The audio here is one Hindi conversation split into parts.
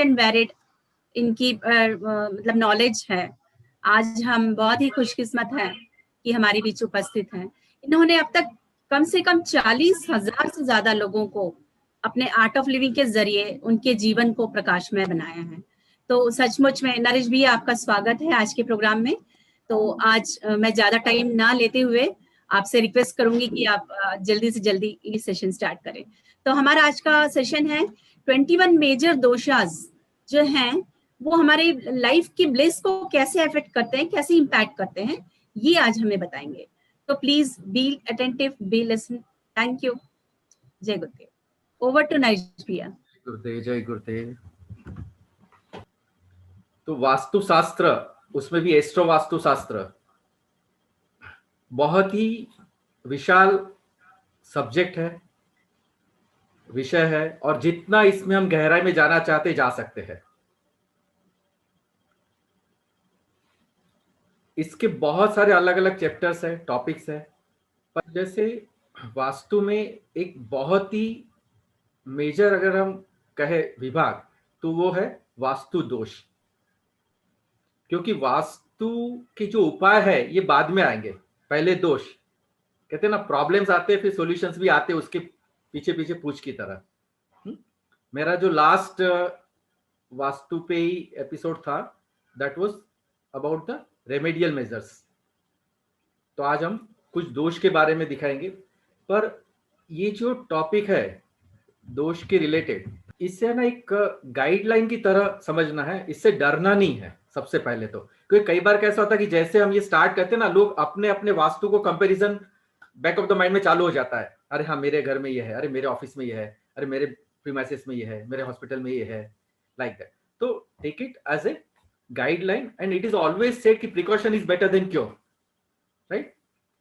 वेरिड इनकी मतलब नॉलेज है। आज हम बहुत ही खुशकिस्मत हैं कि हमारे बीच उपस्थित हैं। इन्होंने अब तक कम से कम 40,000 से ज्यादा लोगों को अपने आर्ट ऑफ लिविंग के जरिए उनके जीवन को प्रकाशमय बनाया है। तो सचमुच में नरेश भी आपका स्वागत है आज के प्रोग्राम में। तो आज मैं ज्यादा टाइम ना लेते हुए आपसे रिक्वेस्ट करूंगी कि आप जल्दी से जल्दी ये सेशन स्टार्ट करें। तो हमारा आज का सेशन है 21 मेजर दोषास जो हैं वो हमारे लाइफ की ब्लिस को कैसे अफेक्ट करते हैं, कैसे इम्पैक्ट करते हैं, ये आज हमें बताएंगे। तो please be attentive, B listen. Thank you. जय गुरुदेव। ओवर टू नरेश भैया। गुरुदेव, जय गुरुदेव। तो वास्तुशास्त्र, उसमें भी एस्ट्रो वास्तुशास्त्र बहुत ही विशाल सब्जेक्ट है, विषय है, और जितना इसमें हम गहराई में जाना चाहते जा सकते हैं। इसके बहुत सारे अलग अलग चैप्टर्स है, टॉपिक्स है, पर जैसे वास्तु में एक बहुत ही मेजर अगर हम कहे विभाग तो वो है वास्तु दोष। क्योंकि वास्तु के जो उपाय है ये बाद में आएंगे, पहले दोष। कहते हैं ना, प्रॉब्लम्स आते हैं फिर सॉल्यूशंस भी आते हैं उसके पीछे पीछे पूछ की तरह। मेरा जो लास्ट वास्तु पे ही एपिसोड था that was about the remedial measures. तो आज हम कुछ दोष के बारे में दिखाएंगे। पर ये जो टॉपिक है दोष के रिलेटेड, इससे ना एक गाइडलाइन की तरह समझना है, इससे डरना नहीं है सबसे पहले तो। क्योंकि कई बार कैसा होता है कि जैसे हम ये स्टार्ट करते हैं ना, लोग अपने अपने वास्तु को comparison back of the mind में चालू हो जाता है। अरे हाँ, मेरे घर में ये है, अरे मेरे ऑफिस में ये है, अरे मेरे प्रीमाइसेस में ये है, मेरे हॉस्पिटल में ये है, लाइक दैट। तो take it as a guideline and it is always said कि precaution is better than cure, right.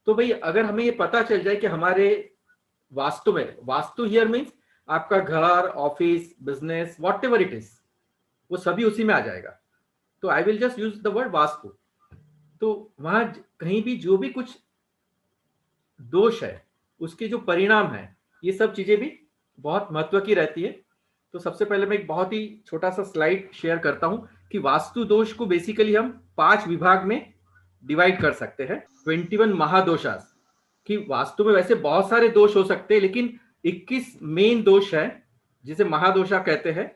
तो भाई अगर हमें ये पता चल जाए कि हमारे वास्तु में, वास्तु हियर मीन्स आपका घर, office, business, what ever it is, वो सभी उसी में आ जाएगा। तो I will just use the word vastu. तो वहां कहीं भी जो भी कुछ दोष है उसके जो परिणाम है, ये सब चीजें भी बहुत महत्व की रहती है। तो सबसे पहले मैं एक बहुत ही छोटा सा स्लाइड शेयर करता हूं कि वास्तु दोष को बेसिकली हम 5 विभाग में डिवाइड कर सकते हैं। 21 महादोषास कि वास्तु में वैसे बहुत सारे दोष हो सकते हैं, लेकिन 21 मेन दोष है जिसे महादोषा कहते हैं।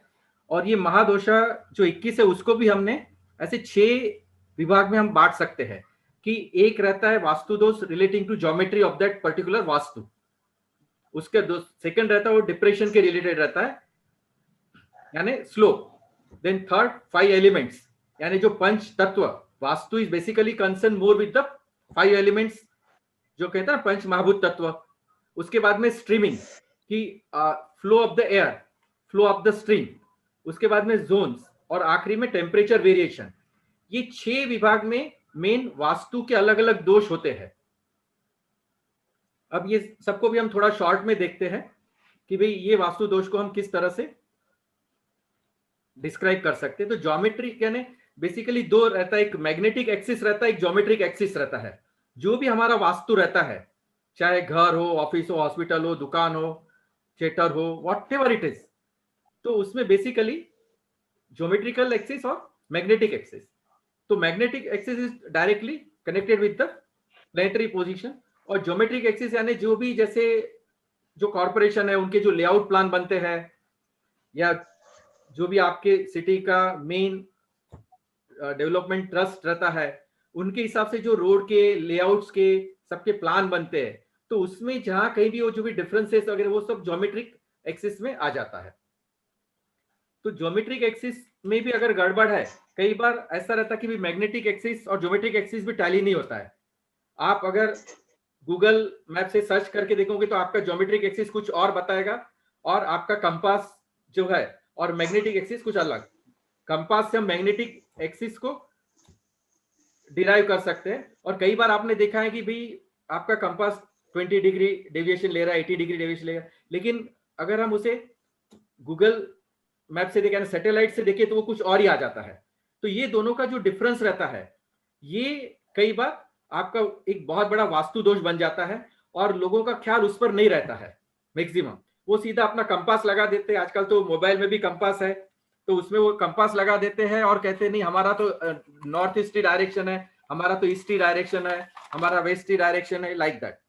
और ये महादोषा जो 21 है उसको भी हमने ऐसे 6 विभाग में हम बांट सकते हैं। कि एक रहता है वास्तु दोष relating to geometry of that particular vastu, उसके सेकंड रहता है वो डिप्रेशन के रिलेटेड रहता है, यानी स्लोप। देन थर्ड 5 एलिमेंट्स, यानी जो पंच तत्व, vastu is basically concern more with the 5 elements जो कहते हैं पंच महाभूत तत्व। उसके बाद में स्ट्रीमिंग की flow of the air, flow of the stream. उसके बाद में जोन्स, और आखिरी में टेम्परेचर वेरिएशन। ये 6 विभाग में मेन वास्तु के अलग अलग दोष होते हैं। अब ये सबको भी हम थोड़ा शॉर्ट में देखते हैं कि भाई ये वास्तु दोष को हम किस तरह से डिस्क्राइब कर सकते हैं। तो ज्योमेट्री यानी बेसिकली 2 रहता है, एक मैग्नेटिक एक्सिस रहता है, एक ज्योमेट्रिक एक्सिस रहता है। जो भी हमारा वास्तु रहता है, चाहे घर हो, ऑफिस हो, हॉस्पिटल हो, दुकान हो, थिएटर हो, व्हाट एवर इट इज, तो उसमें बेसिकली ज्योमेट्रिकल एक्सिस और मैग्नेटिक एक्सिस। तो magnetic axis is directly connected with the planetary position, और ज्योमेट्रिक एक्सिस यानी जो भी जैसे जो कॉर्पोरेशन है उनके जो लेआउट प्लान बनते हैं, या जो भी आपके सिटी का मेन डेवलपमेंट ट्रस्ट रहता है, उनके हिसाब से जो रोड के लेआउट्स के सबके प्लान बनते हैं, तो उसमें जहां कहीं भी वो जो भी डिफरेंसेस वगैरह वो सब ज्योमेट्रिक एक्सिस में आ जाता है। तो ज्योमेट्रिक एक्सिस में भी अगर गड़बड़ है, कई बार ऐसा रहता है कि भी मैग्नेटिक एक्सिस और ज्योमेट्रिक एक्सिस भी टैली नहीं होता है। आप अगर गूगल मैप से सर्च करके देखोगे तो आपका ज्योमेट्रिक एक्सिस कुछ और बताएगा, और आपका कंपास जो है और मैग्नेटिक एक्सिस कुछ अलग। कंपास से हम मैग्नेटिक एक्सिस को डिराइव कर सकते हैं, और कई बार आपने देखा है कि भाई आपका कंपास 20 डिग्री डेविएशन ले रहा है, 80 डिग्री डेविएशन ले रहा है, लेकिन अगर हम उसे गूगल मैप से देखें, सैटेलाइट से देखें, तो वो कुछ और ही आ जाता है। तो ये दोनों का जो डिफरेंस रहता है, ये कई बार आपका एक बहुत बड़ा वास्तु दोष बन जाता है, और लोगों का ख्याल उस पर नहीं रहता है मैक्सिमम। वो सीधा अपना कंपास लगा देते हैं। आजकल तो मोबाइल में भी कंपास है, तो उसमें वो कंपास लगा देते हैं और कहते हैं नहीं हमारा तो नॉर्थ ईस्टी डायरेक्शन है, हमारा तो ईस्टी डायरेक्शन है, हमारा वेस्टी डायरेक्शन है, लाइक दैट।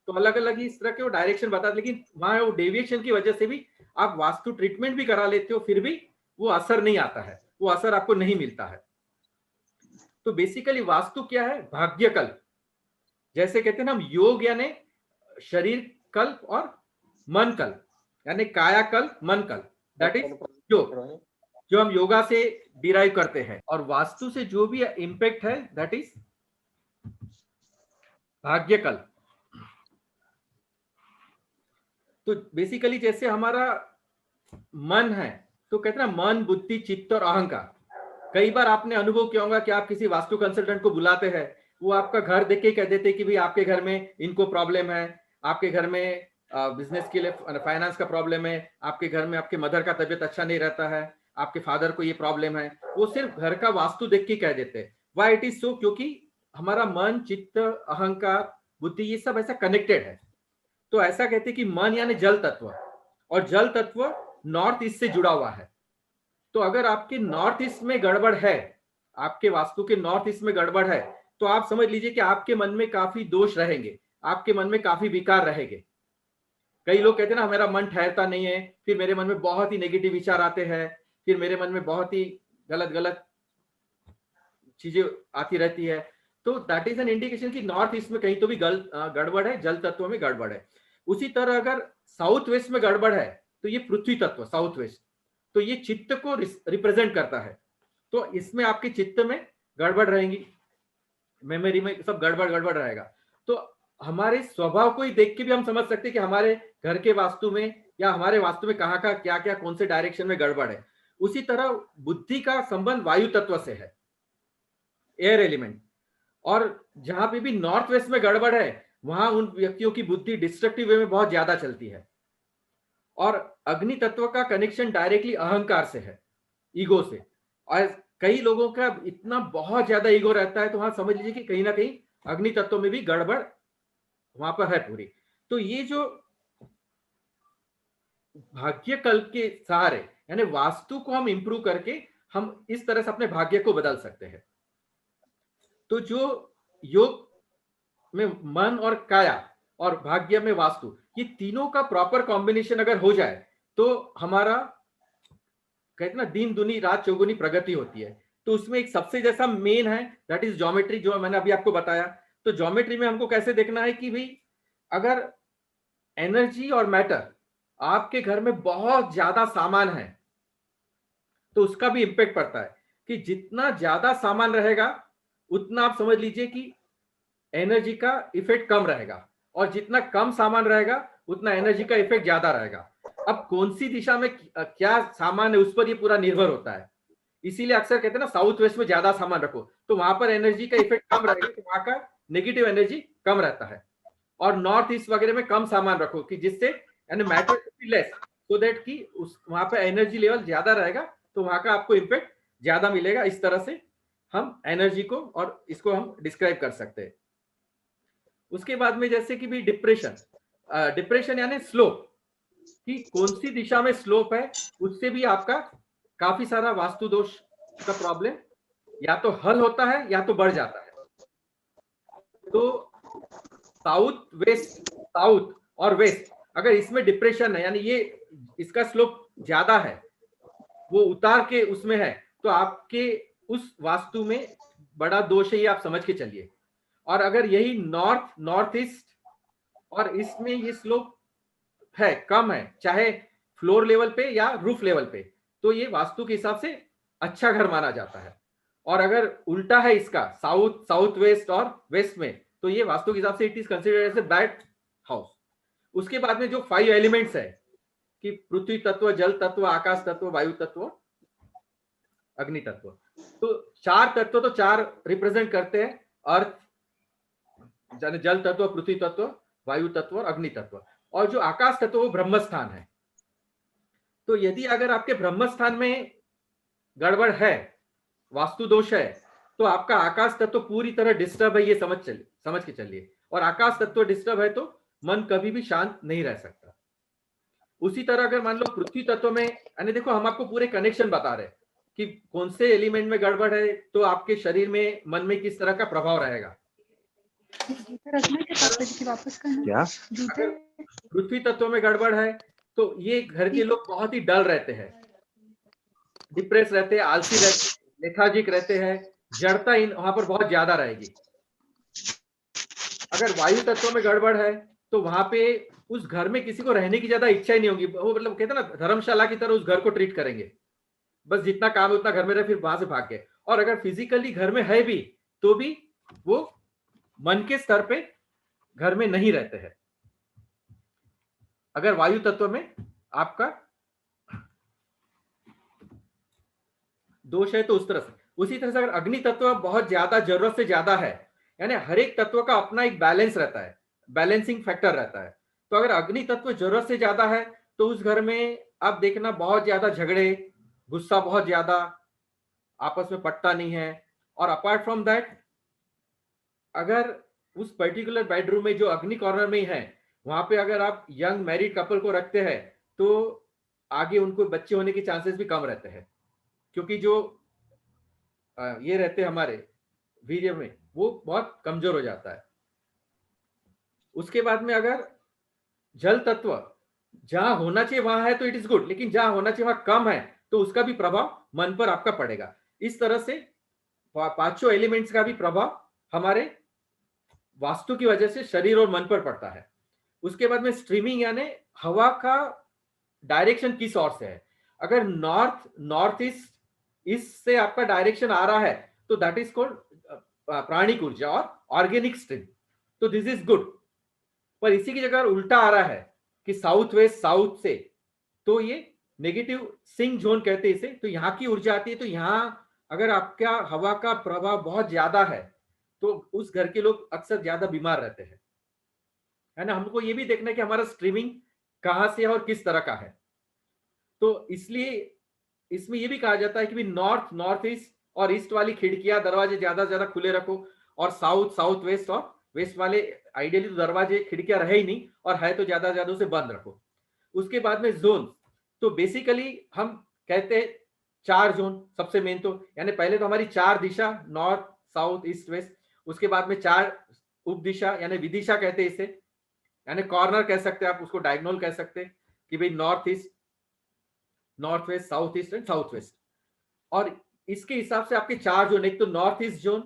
तो अलग अलग ही इस तरह के वो डायरेक्शन बताते, लेकिन वहां वो डेविएशन की वजह से भी आप वास्तु ट्रीटमेंट भी करा लेते हो, फिर भी वो असर नहीं आता है, वो असर आपको नहीं मिलता है। तो बेसिकली वास्तु क्या है? भाग्य कल्प। जैसे कहते हैं ना हम, योग यानी शरीर कल्प और मन कल्प, यानी काया कल्प मन कल्प, दैट इज योग, जो हम योगा से डिराइव करते हैं। और वास्तु से जो भी इंपैक्ट है दैट इज भाग्य कल्प। तो बेसिकली जैसे हमारा मन है, तो कहते हैं ना मन, बुद्धि, चित्त और अहंकार। कई बार आपने अनुभव किया होगा कि आप किसी वास्तु कंसल्टेंट को बुलाते हैं, वो आपका घर देख के कह देते कि भाई आपके घर में इनको प्रॉब्लम है, आपके घर में बिजनेस के लिए फाइनेंस का प्रॉब्लम है, आपके घर में आपके मदर का तबीयत अच्छा नहीं रहता है, आपके फादर को ये प्रॉब्लम है। वो सिर्फ घर का वास्तु देख के कह देते हैं। वाई इट इज सो? क्योंकि हमारा मन, चित्त, अहंकार, बुद्धि ये सब ऐसा कनेक्टेड है। तो ऐसा कहते हैं कि मन यानी जल तत्व, और जल तत्व नॉर्थ ईस्ट से जुड़ा हुआ है। तो अगर आपके नॉर्थ ईस्ट में गड़बड़ है, आपके वास्तु के नॉर्थ ईस्ट में गड़बड़ है, तो आप समझ लीजिए कि आपके मन में काफी दोष रहेंगे, आपके मन में काफी विकार रहेंगे। कई लोग कहते हैं ना मेरा मन ठहरता नहीं है, फिर मेरे मन में बहुत ही नेगेटिव विचार आते हैं, फिर मेरे मन में बहुत ही गलत गलत चीजें आती रहती है। तो दैट इज एन इंडिकेशन कि नॉर्थ ईस्ट में कहीं तो भी गड़बड़ है, जल तत्व में गड़बड़ है। उसी तरह अगर साउथ वेस्ट में गड़बड़ है, तो ये पृथ्वी तत्व साउथ वेस्ट, तो ये चित्त को रिप्रेजेंट करता है। तो इसमें आपके चित्त में गड़बड़ रहेंगी, मेमोरी में सब गड़बड़ गड़बड़ रहेगा। तो हमारे स्वभाव को ही देख के भी हम समझ सकते हैं कि हमारे घर के वास्तु में या हमारे वास्तु में कहाँ का क्या क्या कौन से डायरेक्शन में गड़बड़ है। उसी तरह बुद्धि का संबंध वायु तत्व से है, एयर एलिमेंट। और जहां पे भी नॉर्थ वेस्ट में गड़बड़ है, वहां उन व्यक्तियों की बुद्धि डिस्ट्रक्टिव वे में बहुत ज्यादा चलती है। और अग्नि तत्व का कनेक्शन डायरेक्टली अहंकार से है, ईगो से। और कई लोगों का इतना बहुत ज्यादा ईगो रहता है, तो वहां समझ लीजिए कि कहीं ना कहीं अग्नि तत्व में भी गड़बड़ वहां पर है पूरी। तो ये जो भाग्य कल्प के सहारे, यानी वास्तु को हम इंप्रूव करके हम इस तरह से अपने भाग्य को बदल सकते हैं। तो जो योग में मन और काया और भाग्य में वास्तु, ये तीनों का प्रॉपर कॉम्बिनेशन अगर हो जाए, तो हमारा कहते ना दिन दुनी रात चौगुनी प्रगति होती है। तो उसमें एक सबसे जैसा मेन है दैट इज ज्योमेट्री, जो मैंने अभी आपको बताया। तो ज्योमेट्री में हमको कैसे देखना है कि भाई अगर एनर्जी और मैटर आपके घर में बहुत ज्यादा सामान है, तो उसका भी इंपैक्ट पड़ता है। कि जितना ज्यादा सामान रहेगा, उतना आप समझ लीजिए कि एनर्जी का इफेक्ट कम रहेगा, और जितना कम सामान रहेगा उतना एनर्जी का इफेक्ट ज्यादा रहेगा। अब कौन सी दिशा में क्या सामान है, उस पर ये पूरा निर्भर होता है। इसीलिए अक्सर कहते हैं ना साउथ वेस्ट में ज्यादा सामान रखो, तो वहां पर एनर्जी का इफेक्ट कम रहेगा, तो वहां का नेगेटिव एनर्जी कम रहता है। और नॉर्थ ईस्ट वगैरह में कम सामान रखो, कि जिससे यानी मैटर लेस, सो दैट कि उस वहां पर एनर्जी लेवल ज्यादा रहेगा, तो वहां का आपको इम्पैक्ट ज्यादा मिलेगा। इस तरह से हम एनर्जी को और इसको हम डिस्क्राइब कर सकते हैं। उसके बाद में जैसे कि भी डिप्रेशन, डिप्रेशन यानी स्लोप, कि कौन सी दिशा में स्लोप है, उससे भी आपका काफी सारा वास्तु दोष का प्रॉब्लम या तो हल होता है या तो बढ़ जाता है। तो साउथ वेस्ट, साउथ और वेस्ट अगर इसमें डिप्रेशन है, यानी ये इसका स्लोप ज्यादा है, वो उतार के उसमें है, तो आपके उस वास्तु में बड़ा दोष है, ये आप समझ के चलिए। और अगर यही नॉर्थ, नॉर्थ ईस्ट और इसमें ये स्लोप है, कम है, चाहे फ्लोर लेवल पे या रूफ लेवल पे, तो ये वास्तु के हिसाब से अच्छा घर माना जाता है। और अगर उल्टा है इसका, साउथ, साउथ वेस्ट और वेस्ट में, तो ये वास्तु के हिसाब से it is considered as a bad house. उसके बाद में जो 5 एलिमेंट्स है कि पृथ्वी तत्व, जल तत्व, आकाश तत्व, वायु तत्व, अग्नि तत्व। तो 4 तत्व तो 4 रिप्रेजेंट करते हैं, अर्थ, जल तत्व, पृथ्वी तत्व, वायु तत्व और अग्नि तत्व। और जो आकाश तत्व वो ब्रह्म स्थान है। तो यदि अगर आपके ब्रह्म स्थान में गड़बड़ है, वास्तु दोष है, तो आपका आकाश तत्व पूरी तरह डिस्टर्ब है, ये समझ के चलिए। और आकाश तत्व डिस्टर्ब है तो मन कभी भी शांत नहीं रह सकता। उसी तरह अगर मान लो पृथ्वी तत्व में, यानी देखो हम आपको पूरे कनेक्शन बता रहे हैं कि कौन से एलिमेंट में गड़बड़ है तो आपके शरीर में, मन में किस तरह का प्रभाव रहेगा। क्या अगर पृथ्वी तत्व में गड़बड़ है तो ये घर के लोग बहुत ही डल रहते हैं, डिप्रेस रहते हैं, आलसी रहते हैं, लेथार्जिक रहते हैं, जड़ता इन वहां पर बहुत ज्यादा रहेगी। अगर वायु तत्व में गड़बड़ है तो वहां पे उस घर में किसी को रहने की ज्यादा इच्छा ही नहीं होगी। वो मतलब कहते हैं ना, धर्मशाला की तरह उस घर को ट्रीट करेंगे, बस जितना काम है उतना घर में रहे, फिर वहां से भाग गए। और अगर फिजिकली घर में है भी तो भी वो मन के स्तर पे घर में नहीं रहते हैं। अगर वायु तत्व में आपका दोष है तो उस तरह से, उसी तरह से अगर अग्नि तत्व बहुत ज्यादा, जरूरत से ज्यादा है, यानी हर एक तत्व का अपना एक बैलेंस रहता है, बैलेंसिंग फैक्टर रहता है। तो अगर अग्नि तत्व जरूरत से ज्यादा है तो उस घर में आप देखना बहुत ज्यादा झगड़े, गुस्सा बहुत ज्यादा, आपस में पटता नहीं है। और अपार्ट फ्रॉम दैट, अगर उस पर्टिकुलर बेडरूम में जो अग्नि कॉर्नर में है वहां पे अगर आप यंग मैरिड कपल को रखते हैं तो आगे उनको बच्चे होने के चांसेस भी कम रहते हैं, क्योंकि जो ये रहते हैं हमारे वीर्य में वो बहुत कमजोर हो जाता है। उसके बाद में अगर जल तत्व जहां होना चाहिए वहां है तो इट इज गुड, लेकिन जहां होना चाहिए वहां कम है तो उसका भी प्रभाव मन पर आपका पड़ेगा। इस तरह से पांचों एलिमेंट्स का भी प्रभाव हमारे वास्तु की वजह से शरीर और मन पर पड़ता है। उसके बाद में स्ट्रीमिंग, यानी हवा का डायरेक्शन किस ओर से है। अगर नॉर्थ, नॉर्थ ईस्ट, इससे आपका डायरेक्शन आ रहा है तो दैट इज कॉल्ड प्राणिक ऊर्जा और ऑर्गेनिक स्ट्रीम, तो दिस इज गुड। पर इसी की जगह उल्टा आ रहा है कि साउथ वेस्ट, साउथ से, तो ये नेगेटिव सिंक जोन कहते हैं इसे। तो यहाँ की ऊर्जा आती है, तो यहाँ अगर आपका हवा का प्रभाव बहुत ज्यादा है तो उस घर के लोग अक्सर ज्यादा बीमार रहते हैं, है ना। हमको ये भी देखना है कि हमारा स्ट्रीमिंग कहां से है और किस तरह का है। तो इसलिए इसमें ये भी कहा जाता है कि भी नॉर्थ, नॉर्थ ईस्ट और ईस्ट वाली खिड़कियां, दरवाजे ज्यादा से ज्यादा खुले रखो, और साउथ, साउथ वेस्ट और वेस्ट वाले आइडियली तो दरवाजे खिड़कियां रहे ही नहीं, और है तो ज्यादा ज्यादा उसे बंद रखो। उसके बाद में जोन, तो बेसिकली हम कहते हैं 4 जोन सबसे मेन, तो यानी पहले तो हमारी 4 दिशा, नॉर्थ, साउथ, ईस्ट, वेस्ट। उसके बाद में 4 उप दिशा यानी विदिशा कहते हैं इसे, यानी कॉर्नर कह सकते हैं आप उसको, डायगोनल कह सकते हैं कि भाई north east, north west, south east and south west. और इसके हिसाब से आपके 4 जोन, एक तो north east zone,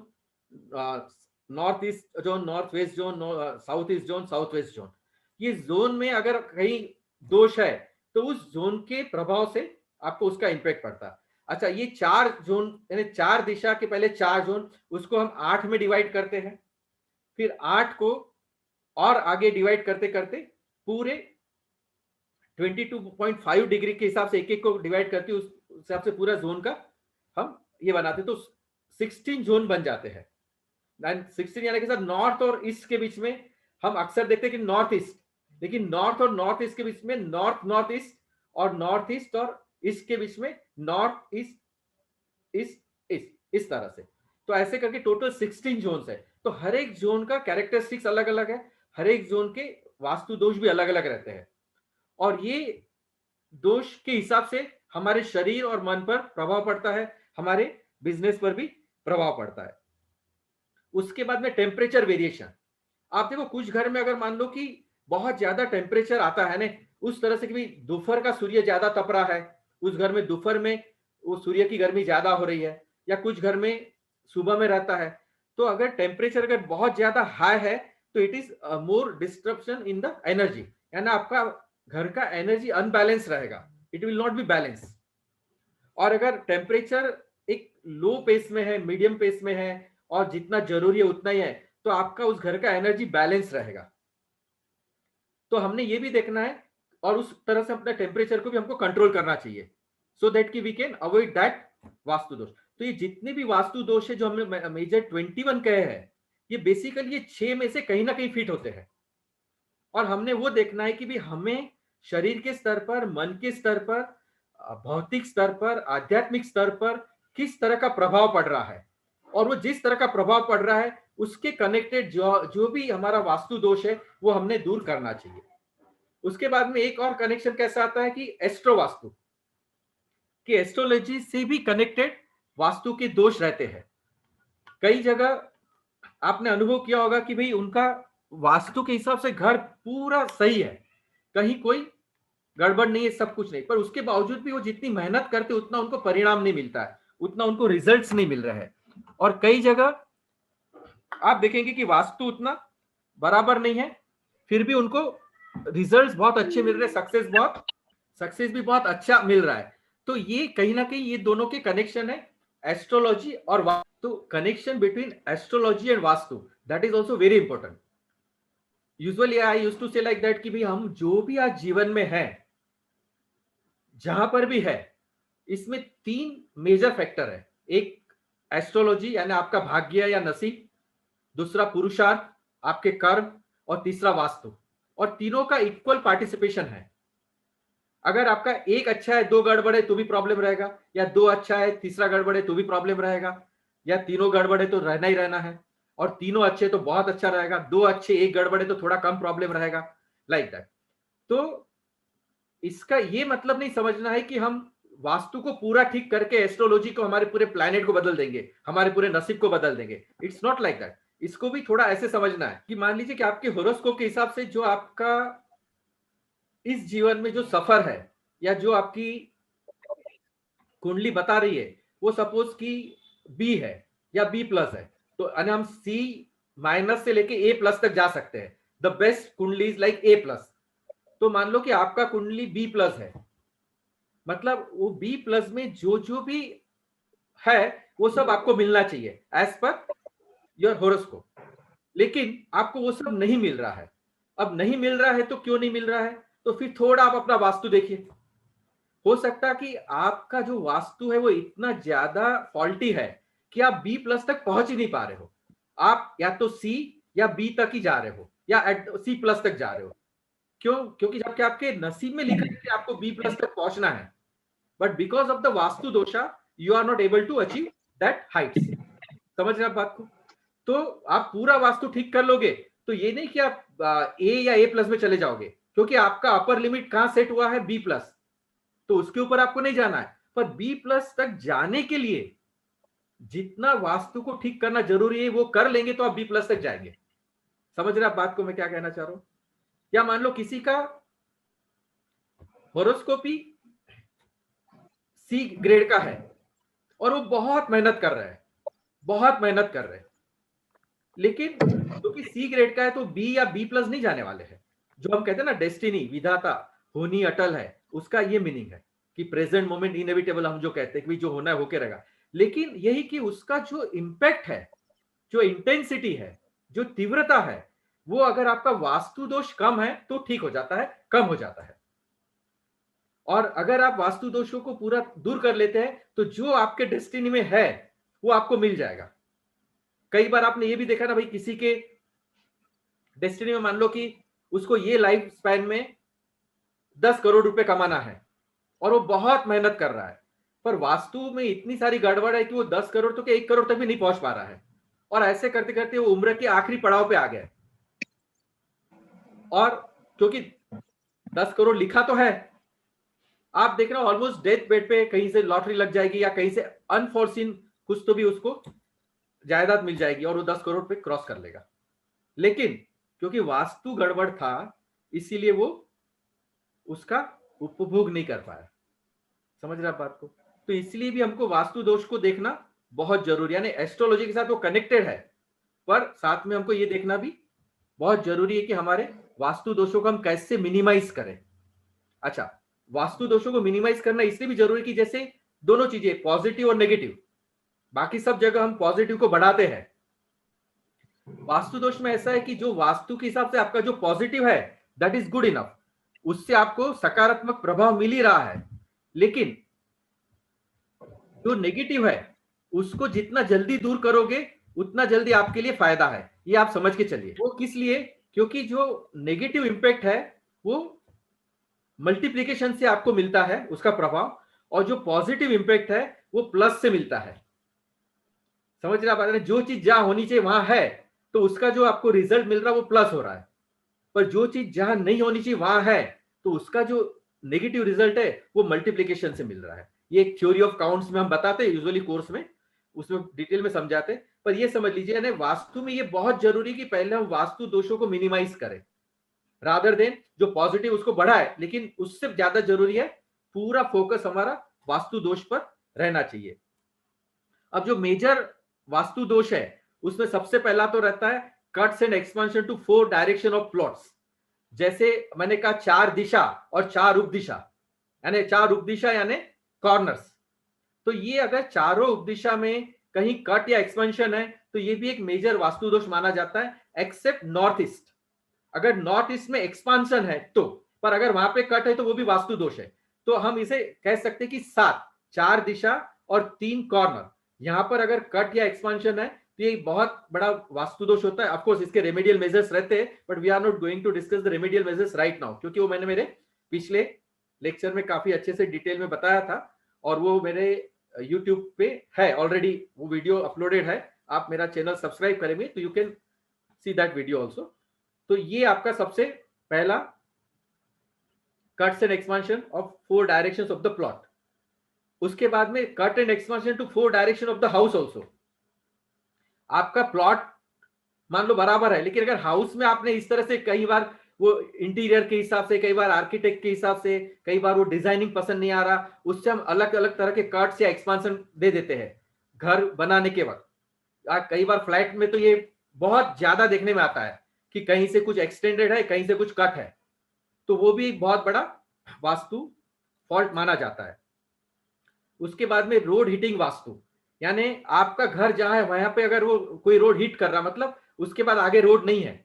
north east zone, north west zone, south east zone, south west zone. ये जोन में अगर कहीं दोष है तो उस जोन के प्रभाव से आपको उसका इंपैक्ट पड़ता है। अच्छा, ये 4 जोन यानी 4 दिशा के पहले 4 जोन, उसको हम 8 में डिवाइड करते हैं, फिर 8 को और आगे डिवाइड करते करते पूरे 22.5 डिग्री के हिसाब से एक एक को डिवाइड करते, उस हिसाब से पूरा जोन का हम ये बनाते, तो 16 जोन बन जाते हैं। 16 यानी कि सर नॉर्थ और ईस्ट के बीच में हम अक्सर देखते हैं कि नॉर्थ ईस्ट, लेकिन नॉर्थ और नॉर्थ ईस्ट के बीच में नॉर्थ, नॉर्थ ईस्ट, और नॉर्थ ईस्ट और ईस्ट के बीच में नॉर्थ ईस्ट, ईस्ट, ईस्ट, इस तरह से। तो ऐसे करके टोटल 16 जोन्स है। तो हर एक जोन का कैरेक्टरिस्टिक्स अलग अलग है, हर एक जोन के वास्तु दोष भी अलग अलग रहते हैं, और ये दोष के हिसाब से हमारे शरीर और मन पर प्रभाव पड़ता है, हमारे बिजनेस पर भी प्रभाव पड़ता है। उसके बाद में टेम्परेचर वेरिएशन, आप देखो कुछ घर में अगर मान लो कि बहुत ज्यादा टेम्परेचर आता है ना, उस तरह से कि दोपहर का सूर्य ज्यादा तप रहा है, उस घर में दोपहर में वो सूर्य की गर्मी ज्यादा हो रही है, या कुछ घर में सुबह में रहता है, तो अगर टेम्परेचर अगर बहुत ज्यादा हाई है तो it is more disruption in the energy, यानी आपका घर का एनर्जी अनबैलेंस रहेगा, it will not be balance. और अगर टेम्परेचर एक लो पेस में है, मीडियम पेस में है, और जितना जरूरी है उतना ही है, तो आपका उस घर का एनर्जी बैलेंस रहेगा। तो हमने ये भी देखना है, और उस तरह से अपना टेम्परेचर को भी हमको कंट्रोल करना चाहिए, सो दैट कि we can avoid that vastu dosh. तो ये जितने भी वास्तु दोष है जो हमने मेजर 21 कहे हैं, ये बेसिकली ये 6 में से कहीं ना कहीं फिट होते हैं। और हमने वो देखना है कि भी हमें शरीर के स्तर पर, मन के स्तर पर, भौतिक स्तर पर, आध्यात्मिक स्तर पर किस तरह का प्रभाव पड़ रहा है, और वो जिस तरह का प्रभाव पड़ रहा है उसके कनेक्टेड जो भी हमारा वास्तु दोष है वो हमने दूर करना चाहिए। उसके बाद में एक और कनेक्शन कैसा आता है कि एस्ट्रो वास्तु, कि एस्ट्रोलॉजी से भी कनेक्टेड वास्तु के दोष रहते हैं। कई जगह आपने अनुभव किया होगा कि भाई उनका वास्तु के हिसाब से घर पूरा सही है, कहीं कोई गड़बड़ नहीं है, सब कुछ नहीं, पर उसके बावजूद भी वो जितनी मेहनत करते उतना उनको परिणाम नहीं मिलता है, उतना उनको रिजल्ट्स नहीं मिल रहे हैं। और कई जगह आप देखेंगे कि वास्तु उतना बराबर नहीं है, फिर भी उनको रिजल्ट्स बहुत अच्छे मिल रहे हैं, सक्सेस भी बहुत अच्छा मिल रहा है। तो ये कहीं ना कहीं ये दोनों के कनेक्शन है, एस्ट्रोलॉजी और vastu. Connection between astrology and vastu, that is also very important. Usually I used to say like that कि भाई हम जो भी आज जीवन में है, जहां पर भी है, इसमें 3 मेजर फैक्टर है। एक एस्ट्रोलॉजी यानी आपका भाग्य या नसीब, दूसरा पुरुषार्थ, आपके कर्म, और तीसरा वास्तु। और तीनों का इक्वल पार्टिसिपेशन है। अगर आपका एक अच्छा है, 2 गड़बड़ है तो भी प्रॉब्लम रहेगा, या 2 अच्छा है, तीसरा गड़बड़ है तो भी प्रॉब्लम रहेगा, या तीनों गड़बड़ है तो रहना ही रहना है, और तीनों अच्छे तो बहुत अच्छा रहेगा, 2 अच्छे 1 गड़बड़ है तो थोड़ा कम प्रॉब्लम रहेगा, लाइक दैट। तो इसका ये मतलब नहीं समझना है कि हम वास्तु को पूरा ठीक करके एस्ट्रोलॉजी को, हमारे पूरे प्लैनेट को बदल देंगे, हमारे पूरे नसीब को बदल देंगे। It's not like that. इसको भी थोड़ा ऐसे समझना है कि मान लीजिए कि आपके होरोस्कोप के हिसाब से जो आपका इस जीवन में जो सफर है, या जो आपकी कुंडली बता रही है, वो सपोज कि बी है या बी प्लस है, तो हम सी माइनस से लेके ए प्लस तक जा सकते हैं। द बेस्ट कुंडली इज लाइक ए प्लस। तो मान लो कि आपका कुंडली बी प्लस है, मतलब वो बी प्लस में जो जो भी है वो सब आपको मिलना चाहिए एज पर योर होरोस्कोप। लेकिन आपको वो सब नहीं मिल रहा है। अब नहीं मिल रहा है तो क्यों नहीं मिल रहा है? तो फिर थोड़ा आप अपना वास्तु देखिए। हो सकता है कि आपका जो वास्तु है वो इतना ज्यादा फॉल्टी है कि आप बी प्लस तक पहुंच ही नहीं पा रहे हो। आप या तो सी या बी तक ही जा रहे हो, या सी प्लस तक जा रहे हो। क्यों? क्योंकि जबकि आपके नसीब में लिखा है कि आपको बी प्लस तक पहुंचना है, but because of the vastu dosha you are not able to achieve that heights. समझ रहे आप बात को? तो आप पूरा वास्तु ठीक कर लोगे तो ये नहीं कि आप ए या ए प्लस में चले जाओगे, क्योंकि आपका अपर लिमिट कहां सेट हुआ है? B plus. तो उसके ऊपर आपको नहीं जाना है। पर बी प्लस तक जाने के लिए जितना वास्तु को ठीक करना जरूरी है वो कर लेंगे तो आप बी प्लस तक जाएंगे। समझ रहे आप बात को मैं क्या कहना चाह रहा हूं? या मान लो किसी का होरोस्कोपी सी ग्रेड का है और वो बहुत मेहनत कर रहा है, बहुत मेहनत कर रहे हैं, लेकिन क्योंकि सी ग्रेड का है तो बी या बी प्लस नहीं जाने वाले हैं। जो हम कहते हैं ना डेस्टिनी, विधाता होनी अटल है, उसका ये मीनिंग है कि प्रेजेंट मोमेंट इनएविटेबल, हम जो कहते हैं कि जो होना है होके रहेगा। लेकिन यही कि उसका जो इंपैक्ट है, जो इंटेंसिटी है, जो तीव्रता है, वो अगर आपका वास्तु दोष कम है तो ठीक हो जाता है, कम हो जाता है। और अगर आप वास्तु दोषों को पूरा दूर कर लेते हैं तो जो आपके डेस्टिनी में है वो आपको मिल जाएगा। कई बार आपने ये भी देखा ना भाई, किसी के डेस्टिनी में मान लो कि उसको ये लाइफ स्पैन में 10 करोड़ रुपए कमाना है और वो बहुत मेहनत कर रहा है, पर वास्तु में इतनी सारी गड़बड़ है कि वो 10 करोड़ तो 1 करोड़ तक भी नहीं पहुंच पा रहा है, और ऐसे करते करते वो उम्र के आखिरी पड़ाव पे आ गया। और क्योंकि 10 करोड़ लिखा तो है, आप देख रहे हो ऑलमोस्ट डेथ बेड पे कहीं से लॉटरी लग जाएगी या कहीं से अनफॉर्सिन कुछ तो भी उसको जायदाद मिल जाएगी और वो 10 करोड़ पे क्रॉस कर लेगा। लेकिन क्योंकि वास्तु गड़बड़ था इसीलिए वो उसका उपभोग नहीं कर पाया। समझ रहे आप बात को? तो इसलिए भी हमको वास्तु दोष को देखना बहुत जरूरी, यानी एस्ट्रोलॉजी के साथ वो कनेक्टेड है, पर साथ में हमको ये देखना भी बहुत जरूरी है कि हमारे वास्तु दोषों को हम कैसे मिनिमाइज करें। अच्छा, वास्तु दोषों को मिनिमाइज करना इसलिए भी जरूरी कि जैसे दोनों चीजें पॉजिटिव और नेगेटिव, बाकी सब जगह हम पॉजिटिव को बढ़ाते हैं, वास्तु दोष में ऐसा है कि जो वास्तु के हिसाब से आपका जो पॉजिटिव है दैट इज गुड इनफ, उससे आपको सकारात्मक प्रभाव मिल ही रहा है, लेकिन जो नेगेटिव है उसको जितना जल्दी दूर करोगे उतना जल्दी आपके लिए फायदा है। ये आप समझ के चलिए। वो किस लिए? क्योंकि जो नेगेटिव इंपैक्ट है वो मल्टीप्लिकेशन से आपको मिलता है उसका प्रभाव, और जो पॉजिटिव इंपैक्ट है वो प्लस से मिलता है। समझ रहे आप? जो चीज जहां होनी चाहिए वहां है तो उसका जो आपको रिजल्ट मिल रहा है वो प्लस हो रहा है। पर जो चीज जहां नहीं होनी चाहिए वहां है, तो उसका जो नेगेटिव रिजल्ट है वो मल्टीप्लीकेशन से मिल रहा है। ये एक थ्योरी ऑफ काउंट्स में हम बताते हैं यूजुअली कोर्स में, उसमें डिटेल में समझाते हैं। पर ये समझ लीजिए ना, वास्तु में ये बहुत जरूरी कि पहले हम वास्तु दोषों को मिनिमाइज करें, रादर देन जो पॉजिटिव उसको बढ़ाए। लेकिन उससे ज्यादा जरूरी है पूरा फोकस हमारा वास्तु दोष पर रहना चाहिए। अब जो मेजर वास्तु दोष है उसमें सबसे पहला तो रहता है cuts and expansion to 4 direction of plots. जैसे मैंने कहा 4 दिशा और 4 उपदिशा, यानी 4 उपदिशा यानी कॉर्नर्स। तो ये अगर चारों उपदिशा में कहीं कट या एक्सपेंशन है तो ये भी एक मेजर वास्तु दोष माना जाता है, एक्सेप्ट नॉर्थ ईस्ट। अगर नॉर्थ ईस्ट में एक्सपांशन है तो, पर अगर वहां पे कट है तो वो भी वास्तु दोष है। तो हम इसे कह सकते हैं कि 7, 4 दिशा और 3 कॉर्नर, यहां पर अगर कट या एक्सपांशन है तो ये बहुत बड़ा वास्तु दोष होता है। ऑफ कोर्स इसके रेमेडियल मेजर्स रहते हैं, but we are not going to discuss the remedial measures right now, क्योंकि वो मैंने मेरे पिछले लेक्चर में काफी अच्छे से डिटेल में बताया था, और वो मेरे यूट्यूब पे है ऑलरेडी, वो वीडियो अपलोडेड है। आप मेरा चैनल सब्सक्राइब करेंगे तो you can see that video also. तो ये आपका सबसे पहला cuts and expansion of 4 directions of the plot. उसके बाद में cut and expansion to 4 direction of the house also. आपका प्लॉट मान लो बराबर है, लेकिन अगर हाउस में आपने इस तरह से कई बार वो इंटीरियर के हिसाब से, कई बार आर्किटेक्ट के हिसाब से, कई बार वो डिजाइनिंग पसंद नहीं आ रहा, उससे हम अलग अलग तरह के कट्स या एक्सपांशन दे देते हैं घर बनाने के वक्त। कई बार फ्लैट में तो ये बहुत ज्यादा देखने में आता है कि कहीं से कुछ एक्सटेंडेड है, कहीं से कुछ कट है, तो वो भी एक बहुत बड़ा वास्तु फॉल्ट माना जाता है। उसके बाद में रोड हिटिंग वास्तु, यानी आपका घर जहां है वहां पे अगर वो कोई रोड हिट कर रहा, मतलब उसके बाद आगे रोड नहीं है,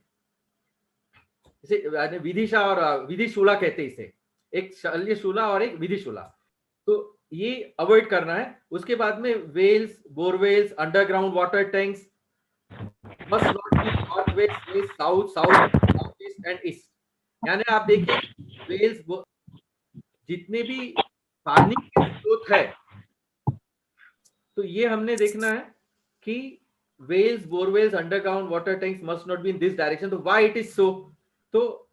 इसे विदिशा और विधिशूला कहते हैं इसे, एक शल्यशूला और एक विधिशूला, तो ये अवॉइड करना है। उसके बाद में wells, borewells, underground water tanks must not be north west, west, south, south, south east and east. यानी आप देखिए वेल्स, जितने भी पानी के स्रोत है, तो ये हमने देखना है कि wells, borewells, underground water tanks must not be in this direction. तो व्हाई इट इज सो? तो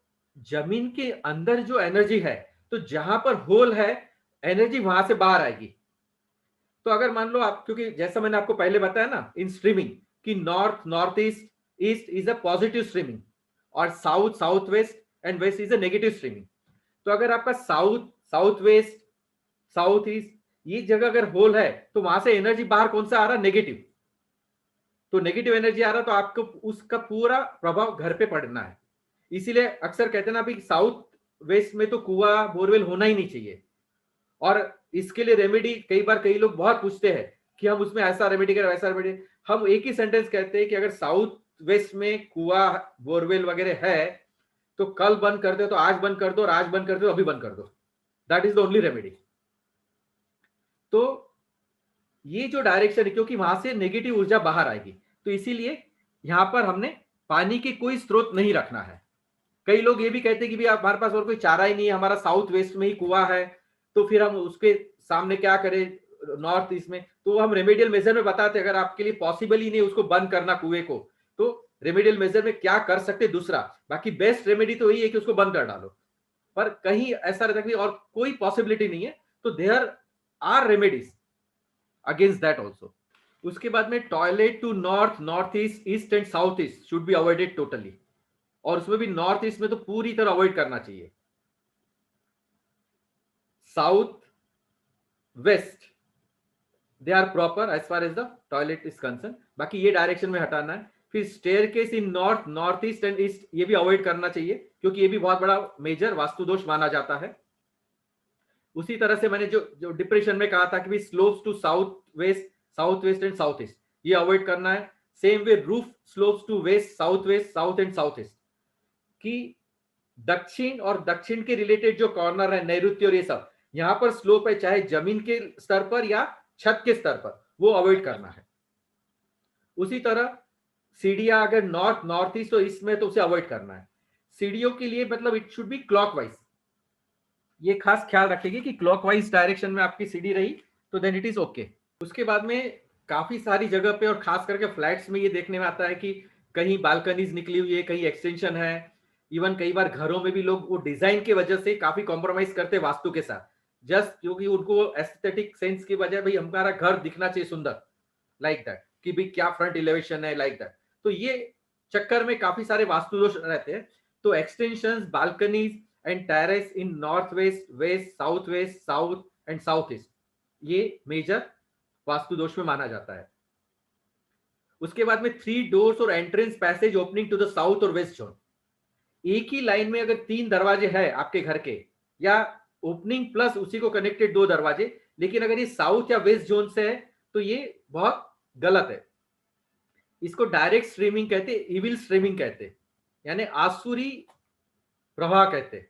जमीन के अंदर जो एनर्जी है, तो जहां पर होल है एनर्जी वहां से बाहर आएगी। तो अगर मान लो आप, क्योंकि जैसा मैंने आपको पहले बताया ना इन स्ट्रीमिंग कि north, north east, east is a positive streaming, और south, south west and west is a negative streaming. तो अगर आपका south, south west, south east ये जगह अगर होल है, तो वहां से एनर्जी बाहर कौन सा आ रहा? नेगेटिव। तो नेगेटिव एनर्जी आ रहा, तो आपको उसका पूरा प्रभाव घर पे पड़ना है। इसीलिए अक्सर कहते हैं ना अभी साउथ वेस्ट में तो कुआं, बोरवेल होना ही नहीं चाहिए। और इसके लिए रेमेडी कई बार कई लोग बहुत पूछते हैं कि हम उसमें ऐसा रेमेडी करें, वैसा रेमेडी। हम एक ही सेंटेंस कहते हैं कि अगर साउथ वेस्ट में कुआं, बोरवेल वगैरह है तो कल बंद कर दो, तो आज बंद कर दो, और आज बंद कर दो, अभी बंद कर दो। That is the only remedy. तो ये जो डायरेक्शन है, क्योंकि वहां से नेगेटिव ऊर्जा बाहर आएगी, तो इसीलिए यहां पर हमने पानी के कोई स्रोत नहीं रखना है। कई लोग ये भी कहते हैं कि भी हमारे पास और कोई चारा ही नहीं है, हमारा साउथ वेस्ट में ही कुआं है, तो फिर हम उसके सामने क्या करें नॉर्थ ईस्ट में? तो हम रेमेडियल मेजर में बताते हैं, अगर आपके लिए पॉसिबल ही नहीं उसको बंद करना कुएं को, तो रेमेडियल मेजर में क्या कर सकते दूसरा। बाकी बेस्ट रेमेडी तो यही है कि उसको बंद कर डालो, पर कहीं ऐसा रहता है और कोई पॉसिबिलिटी नहीं है, तो there are remedies against that also. उसके बाद में toilet to north, north east, east and south east should be avoided totally, और उसमें भी नॉर्थ ईस्ट में तो पूरी तरह अवॉइड करना चाहिए। South west they are proper as far as the toilet is concern, बाकी ये डायरेक्शन में हटाना है। फिर staircase in north, north east and east ये भी अवॉइड करना चाहिए, क्योंकि ये भी बहुत बड़ा मेजर वास्तु दोष माना जाता है। उसी तरह से मैंने जो डिप्रेशन में कहा था कि slopes to south west, south west and south east ये अवॉइड करना है। Same way roof slopes to west, south west, south and south east, कि दक्षिण और दक्षिण के रिलेटेड जो कॉर्नर है, नैऋत्य और ये सब, यहां पर स्लोप है चाहे जमीन के स्तर पर या छत के स्तर पर, वो अवॉइड करना है। उसी तरह सीढ़ियां अगर नॉर्थ, नॉर्थ ईस्ट, तो इसमें तो उसे अवॉइड करना है। सीढ़ियों के लिए मतलब इट शुड बी क्लॉकवाइज, ये खास ख्याल रखेगी कि क्लॉकवाइज डायरेक्शन में आपकी सीढ़ी रही तो देन इट इज ओके। उसके बाद में काफी सारी जगह पे और खास करके फ्लैट्स में ये देखने में आता है कि कहीं बालकनीज निकली हुई है, कहीं एक्सटेंशन है, इवन कई बार घरों में भी लोग वो डिजाइन की वजह से काफी कॉम्प्रोमाइज करते हैं वास्तु के साथ, जस्ट क्योंकि उनको एस्थेटिक सेंस की वजह भाई हमारा घर दिखना चाहिए सुंदर, लाइक दैट, कि भाई क्या फ्रंट एलिवेशन है, लाइक दैट। तो ये चक्कर में काफी सारे वास्तु दोष रहते हैं। तो extensions, balconies and terrace in north west, west, south and south east, ये मेजर वास्तु दोष में माना जाता है। उसके बाद में 3 डोर्स और entrance passage opening to the south और वेस्ट जोन, एक ही लाइन में अगर 3 दरवाजे हैं आपके घर के, या ओपनिंग प्लस उसी को कनेक्टेड 2 दरवाजे, लेकिन अगर ये साउथ या वेस्ट जोन से है तो ये बहुत गलत है। इसको डायरेक्ट स्ट्रीमिंग कहते हैं, इविल स्ट्रीमिंग कहते हैं, यानी आसुरी प्रवाह कहते हैं,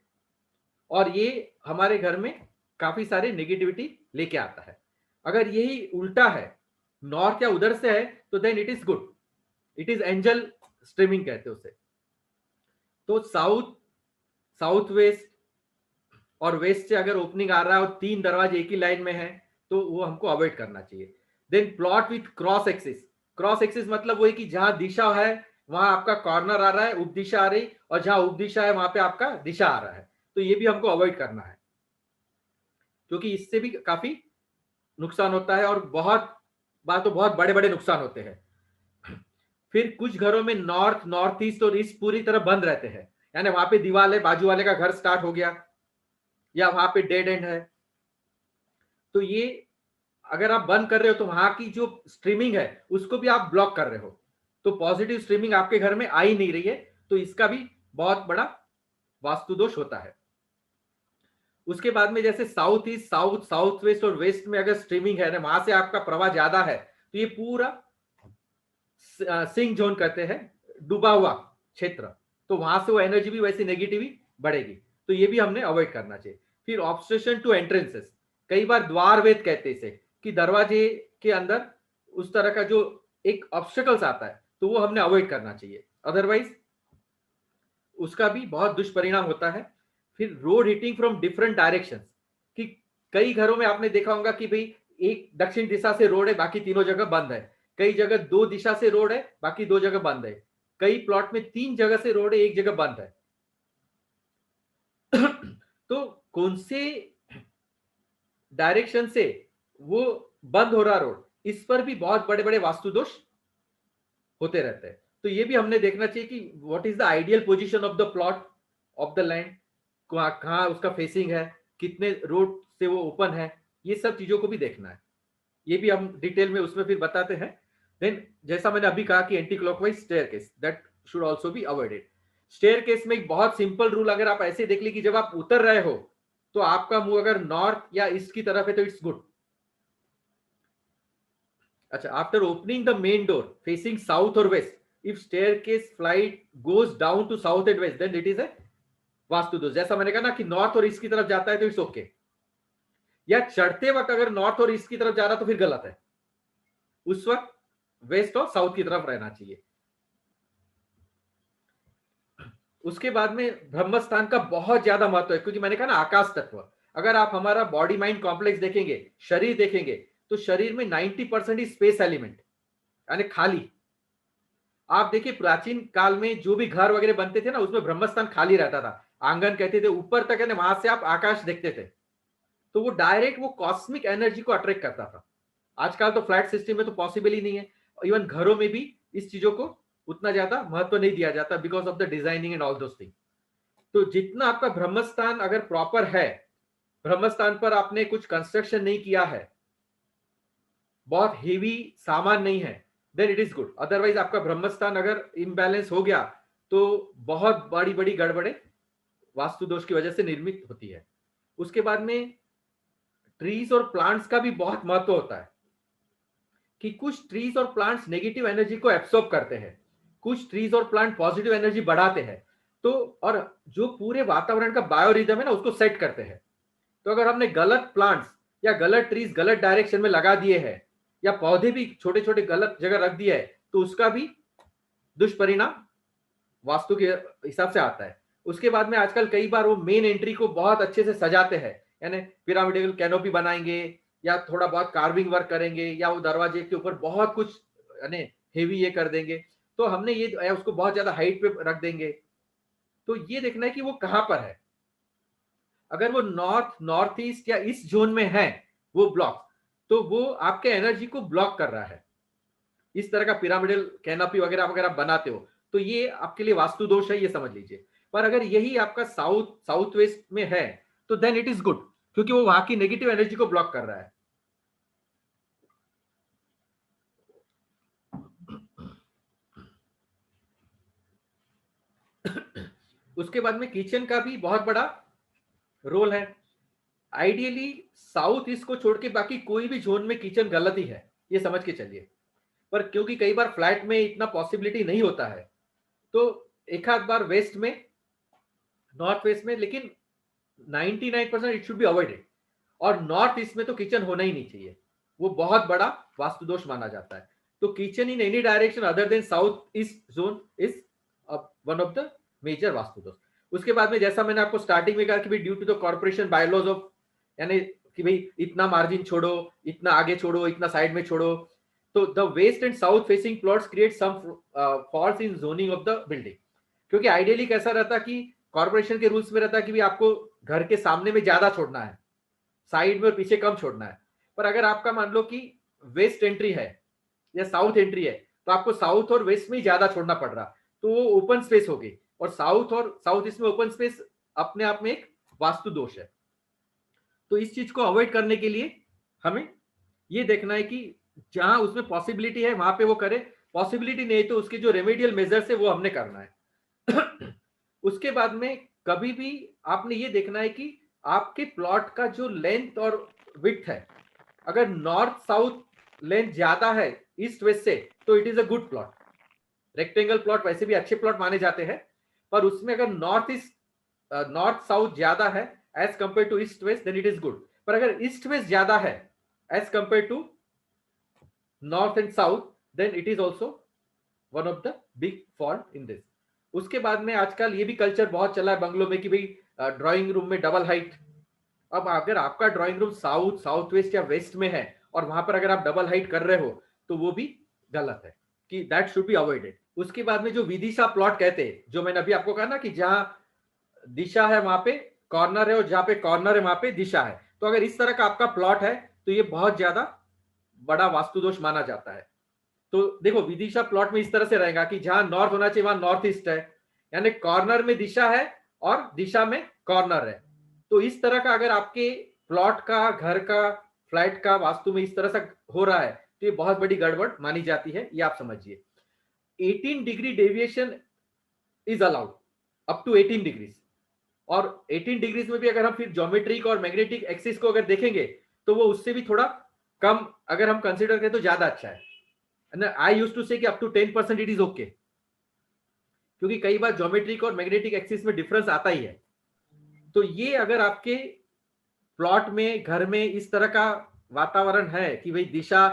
और ये हमारे घर में काफी सारे नेगेटिविटी लेके आता है। अगर यही उल्टा है, नॉर्थ या उधर से है, तो then it is good, it is angel streaming कहते हैं उसे। तो साउथ वेस्ट और वेस्ट से अगर ओपनिंग आ रहा है और 3 दरवाजे एक ही लाइन में है तो वो हमको अवॉइड करना चाहिए। Then plot with cross axis, cross axis मतलब वो है कि जहां दिशा है वहां आपका कॉर्नर आ रहा है, उपदिशा आ रही, और जहां उपदिशा है वहां पे आपका दिशा आ रहा है, तो ये भी हमको अवॉइड करना है, क्योंकि इससे भी काफी नुकसान होता है, और बहुत बार तो बहुत बड़े बड़े नुकसान होते हैं। फिर कुछ घरों में नॉर्थ, नॉर्थ ईस्ट और ईस्ट पूरी तरह बंद रहते हैं, यानी वहां पे दीवार है, बाजू वाले का घर स्टार्ट हो गया, या वहां पे डेड एंड है, तो ये अगर आप बंद कर रहे हो तो वहां की जो स्ट्रीमिंग है उसको भी आप ब्लॉक कर रहे हो, तो पॉजिटिव स्ट्रीमिंग आपके घर में आ ही नहीं रही है, तो इसका भी बहुत बड़ा वास्तु दोष होता है। उसके बाद में जैसे साउथ ईस्ट, साउथ वेस्ट और वेस्ट में अगर स्ट्रीमिंग है ना, वहां से आपका प्रवाह ज्यादा है, तो ये पूरा सिंक जोन कहते हैं, डूबा हुआ क्षेत्र, तो वहां से वो एनर्जी भी वैसी नेगेटिव बढ़ेगी, तो ये भी हमने अवॉइड करना चाहिए। फिर ऑब्स्ट्रक्शन टू एंट्रेंसेस, कई बार द्वार वेद कहते हैं इसे, कि दरवाजे के अंदर उस तरह का जो एक ऑब्स्टेकल्स आता है तो वो हमने अवॉइड करना चाहिए, अदरवाइज उसका भी बहुत दुष्परिणाम होता है। फिर road hitting from different direction, कि कई घरों में आपने देखा होगा कि भाई एक दक्षिण दिशा से रोड है, बाकी तीनों जगह बंद है, कई जगह 2 दिशा से रोड है, बाकी 2 जगह बंद है, कई प्लॉट में 3 जगह से रोड है, एक जगह बंद है। तो कौन से डायरेक्शन से वो बंद हो रहा रोड, इस पर भी बहुत बड़े बड़े वास्तु दोष होते रहते हैं, तो ये भी हमने देखना चाहिए कि what is the ideal position of the plot of the land, कहाँ उसका फेसिंग है, कितने रोड से वो ओपन है, ये सब चीजों को भी देखना है, ये भी हम डिटेल में उसमें फिर बताते हैं। देन जैसा मैंने अभी कहा कि anti clockwise staircase, that should also be avoided. Staircase में एक बहुत सिंपल रूल अगर आप ऐसे देख ली कि जब आप उतर रहे हो तो आपका मुंह अगर नॉर्थ या ईस्ट की तरफ है तो इट्स गुड। अच्छा, after opening the main door facing south और west, if staircase flight goes down to south and west, then it is a vastu dosh. जैसा मैंने कहा ना कि नॉर्थ और ईस्ट की तरफ जाता है तो इट्स ओके, या चढ़ते वक्त अगर नॉर्थ और ईस्ट की तरफ जा रहा तो फिर गलत है, उस वक्त वेस्ट और साउथ की तरफ रहना चाहिए। उसके बाद में ब्रह्मस्थान का बहुत ज्यादा महत्व है, क्योंकि मैंने कहा ना आकाश तत्व, अगर आप हमारा बॉडी माइंड कॉम्प्लेक्स देखेंगे, शरीर देखेंगे, तो शरीर में 90% ही स्पेस एलिमेंट, यानी खाली। आप देखिए प्राचीन काल में जो भी घर वगैरह बनते थे ना, उसमें ब्रह्मस्थान खाली रहता था, आंगन कहते थे, ऊपर तक है ना, वहां से आप आकाश देखते थे, तो वो डायरेक्ट वो कॉस्मिक एनर्जी को अट्रैक्ट करता था। आजकल तो फ्लैट सिस्टम में तो पॉसिबल ही नहीं है, इवन घरों में भी इस चीजों को उतना ज्यादा महत्व नहीं दिया जाता because of the designing and all those thing. तो जितना आपका ब्रह्मस्थान अगर प्रॉपर है, ब्रह्मस्थान पर आपने कुछ कंस्ट्रक्शन नहीं किया है, बहुत हेवी सामान नहीं है, then it is good. Otherwise आपका ब्रह्मस्थान अगर इम्बैलेंस हो गया तो बहुत बड़ी बड़ी गड़बड़े वास्तु दोष की वजह से निर्मित होती है। उसके बाद में ट्रीज और प्लांट्स का भी बहुत महत्व होता है, कि कुछ ट्रीज और प्लांट्स नेगेटिव एनर्जी को एब्सॉर्ब करते हैं, कुछ ट्रीज और प्लांट पॉजिटिव एनर्जी बढ़ाते हैं, तो और जो पूरे वातावरण का बायोरिदम है ना उसको सेट करते हैं। तो अगर हमने गलत प्लांट्स या गलत ट्रीज गलत डायरेक्शन में लगा दिए हैं, या पौधे भी छोटे छोटे गलत जगह रख दिए है, तो उसका भी दुष्परिणाम वास्तु के हिसाब से आता है। उसके बाद में आजकल कई बार वो मेन एंट्री को बहुत अच्छे से सजाते हैं, यानी पिरामिडल कैनोपी बनाएंगे या थोड़ा बहुत कार्विंग वर्क करेंगे, या वो दरवाजे के ऊपर बहुत कुछ यानी हेवी ये कर देंगे, तो हमने ये उसको बहुत ज्यादा हाइट पे रख देंगे, तो ये देखना है कि वो कहां पर है। अगर वो नॉर्थ, नॉर्थ ईस्ट या ईस्ट जोन में है वो ब्लॉक, तो वो आपके एनर्जी को ब्लॉक कर रहा है। इस तरह का पिरामिडल कैनोपी वगैरह अगर आप बनाते हो तो ये आपके लिए वास्तु दोष है, ये समझ लीजिए। पर अगर यही आपका साउथ, साउथ वेस्ट में है तो देन इट इज गुड, क्योंकि वो वहां की नेगेटिव एनर्जी को ब्लॉक कर रहा है। उसके बाद में किचन का भी बहुत बड़ा रोल है। आइडियली साउथ ईस्ट को छोड़ के बाकी कोई भी जोन में किचन गलत ही है, ये समझ के चलिए। पर क्योंकि कई बार फ्लैट में इतना पॉसिबिलिटी नहीं होता है, तो एक आध बार वेस्ट में, नॉर्थ वेस्ट में, लेकिन 99% इट शुड बी अवॉइडेड। और नॉर्थ ईस्ट में तो किचन होना ही नहीं चाहिए, वो बहुत बड़ा वास्तु दोष माना जाता है। तो kitchen in any direction other than south east zone is one of the major vastu dosh. उसके बाद में जैसा मैंने आपको स्टार्टिंग में कहा कि भाई due to the corporation bylaws of, यानी कि भाई इतना मार्जिन छोड़ो, इतना आगे छोड़ो, इतना साइड में छोड़ो, तो the west and south facing plots create some faults in zoning of the building. क्योंकि आइडियली कैसा रहता कि कॉर्पोरेशन के रूल्स में रहता कि भाई आपको घर के सामने में ज्यादा छोड़ना है, साइड में और पीछे कम छोड़ना है। पर अगर आपका मान लो कि वेस्ट एंट्री है या साउथ एंट्री है, तो आपको साउथ और वेस्ट में ही ज्यादा छोड़ना पड़ रहा, तो वो ओपन स्पेस होगी। और साउथ ईस्ट में ओपन स्पेस अपने आप में एक वास्तु दोष है। तो इस चीज को अवॉइड करने के लिए हमें ये देखना है कि जहां उसमें पॉसिबिलिटी है वहां पे वो करे, पॉसिबिलिटी नहीं तो उसके जो रेमेडियल मेजर्स है वो हमने करना है। उसके बाद में कभी भी आपने ये देखना है कि आपके प्लॉट का जो लेंथ और विड्थ है, अगर नॉर्थ साउथ लेंथ ज्यादा है ईस्ट वेस्ट से, तो it is a good plot. Rectangle plot वैसे भी अच्छे प्लॉट माने जाते हैं, पर उसमें अगर नॉर्थ साउथ ज्यादा है as compare to east west, then it is good. पर अगर ईस्ट वेस्ट ज्यादा है as compare to north and south, then it is also one of the big fault in this. उसके बाद में आजकल ये भी कल्चर बहुत चला है बंगलों में कि भाई ड्राइंग रूम में डबल हाइट। अब अगर आपका drawing room south, south waste या वेस्ट में है और वहां पर अगर आप डबल हाइट कर रहे हो, तो वो भी गलत है, कि दैट शुड बी अवॉइडेड। उसके बाद में जो विदिशा प्लॉट कहते हैं, जो मैंने अभी आपको कहा ना कि जहां दिशा है वहां पे कॉर्नर है और जहां पे कॉर्नर है वहां पे दिशा है, तो अगर इस तरह का आपका प्लॉट है तो ये बहुत ज्यादा बड़ा वास्तु दोष माना जाता है। तो देखो विदिशा प्लॉट में इस तरह से रहेगा कि जहां नॉर्थ होना चाहिए वहां नॉर्थ ईस्ट है, यानी कॉर्नर में दिशा है और दिशा में कॉर्नर है। तो इस तरह का अगर आपके प्लॉट का, घर का, फ्लैट का वास्तु में इस तरह से हो रहा है, तो ये बहुत बड़ी गड़बड़ मानी जाती है, ये आप समझिए। 18 degree deviation is allowed up to 18 degrees. और 18 डिग्रीज में भी अगर हम फिर ज्योमेट्रिक और मैग्नेटिक एक्सिस को अगर देखेंगे, तो वो उससे भी थोड़ा कम अगर हम कंसिडर करें तो ज्यादा अच्छा है। आई यूज्ड टू से कि up to 10% it is okay, क्योंकि कई बार ज्योमेट्रिक और मैग्नेटिक एक्सिस में डिफरेंस आता ही है। तो ये अगर आपके प्लॉट में, घर में इस तरह का वातावरण है कि भाई दिशा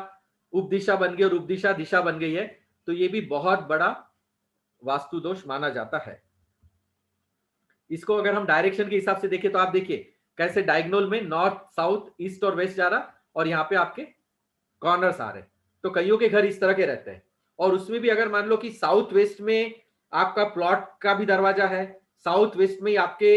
उपदिशा बन गई और उपदिशा दिशा बन गई है, तो ये भी बहुत बड़ा वास्तु दोष माना जाता है। इसको अगर हम डायरेक्शन के हिसाब से देखें तो आप देखिए कैसे डायगोनल में नॉर्थ, साउथ, ईस्ट और वेस्ट जा रहा, और यहाँ पे आपके कॉर्नर्स आ रहे। तो कईयों के घर इस तरह के रहते हैं। और उसमें भी अगर मान लो कि साउथ वेस्ट में आपका प्लॉट का भी दरवाजा है, साउथ वेस्ट में आपके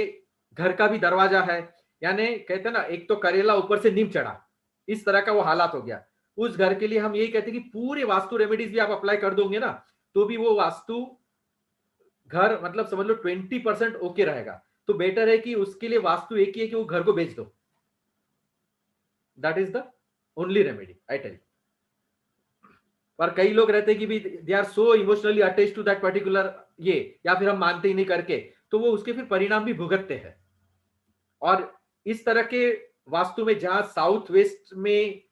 घर का भी दरवाजा है, यानी कहते हैं ना एक तो करेला ऊपर से नीम चढ़ा, इस तरह का वो हालात हो गया। उस घर के लिए हम यही कहते हैं कि पूरे वास्तु रेमेडीज भी आप अप्लाई कर दोगे ना, तो भी वो वास्तु घर मतलब समझ लो 20% ओके रहेगा। तो बेटर है कि उसके लिए वास्तु एक ही है कि वो घर को बेच दो। That is the only remedy I tell. पर कई लोग रहते हैं कि भी they are so emotionally attached to that particular ये, या फिर हम मानते ही नहीं करके, तो वो उसके फिर परिणाम भी भुगतते हैं। और इस तरह के वास्तु में जहां साउथ वेस्ट में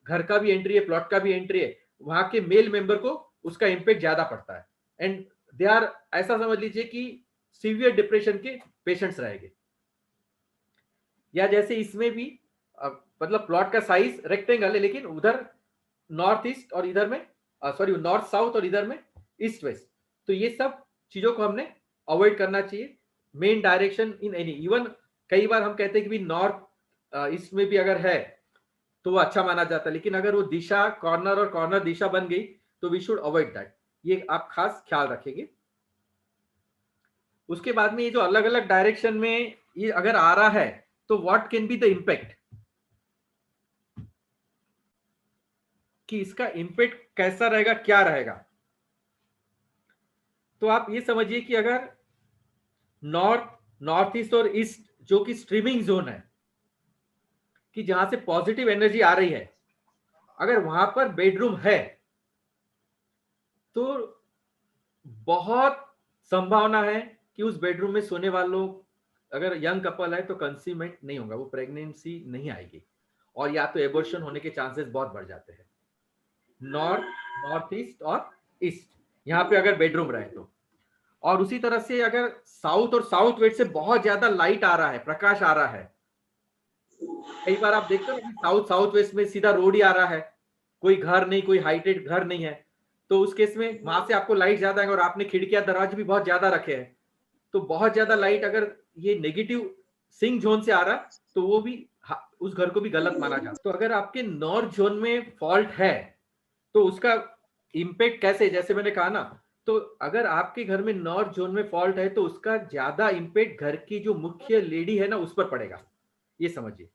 घर का भी एंट्री है, प्लॉट का भी एंट्री है, वहां के मेल मेंबर को उसका इंपैक्ट ज्यादा पड़ता है। एंड दे आर, ऐसा समझ लीजिए कि सीवियर डिप्रेशन के पेशेंट्स रहेंगे। या जैसे इसमें भी मतलब प्लॉट का साइज रेक्टेंगल है, लेकिन उधर नॉर्थ ईस्ट और इधर में सॉरी नॉर्थ साउथ और इधर में ईस्ट वेस्ट, तो ये सब चीजों को हमने अवॉइड करना चाहिए। Main direction in any, even कई बार हम कहते हैं कि नॉर्थ ईस्ट में भी अगर है तो वो अच्छा माना जाता है, लेकिन अगर वो दिशा कॉर्नर और कॉर्नर दिशा बन गई तो वी शुड अवॉइड दैट। ये आप खास ख्याल रखेंगे। उसके बाद में ये जो अलग अलग डायरेक्शन में ये अगर आ रहा है तो what can be the impact, कि इसका इम्पैक्ट कैसा रहेगा, क्या रहेगा। तो आप ये समझिए कि अगर नॉर्थ, नॉर्थ ईस्ट और ईस्ट जो कि स्ट्रीमिंग जोन है, कि जहां से पॉजिटिव एनर्जी आ रही है, अगर वहां पर बेडरूम है तो बहुत संभावना है कि उस बेडरूम में सोने वालों, अगर यंग कपल है तो कंसीवमेंट नहीं होगा, वो प्रेगनेंसी नहीं आएगी, और या तो एबॉर्शन होने के चांसेस बहुत बढ़ जाते हैं। नॉर्थ, नॉर्थ ईस्ट और ईस्ट, यहाँ पे अगर बेडरूम रहे तो। और उसी तरह से अगर साउथ और साउथ वेस्ट से बहुत ज्यादा लाइट आ रहा है, प्रकाश आ रहा है, कई बार आप देखते हो ना साउथ साउथ वेस्ट में सीधा रोड ही आ रहा है, कोई घर नहीं, कोई हाइटेड घर नहीं है, तो उस केस में वहां से आपको लाइट ज्यादा है और आपने खिड़कियां दरवाजे भी बहुत ज्यादा रखे हैं, तो बहुत ज्यादा लाइट अगर ये नेगेटिव सिंक जोन से आ रहा तो वो भी उस घर को भी गलत माना जाता। तो अगर आपके नॉर्थ जोन में फॉल्ट है तो उसका इम्पैक्ट कैसे, जैसे मैंने कहा ना, तो अगर आपके घर में नॉर्थ जोन में फॉल्ट है तो उसका ज्यादा इम्पैक्ट घर की जो मुख्य लेडी है ना उस पर पड़ेगा, ये समझिए।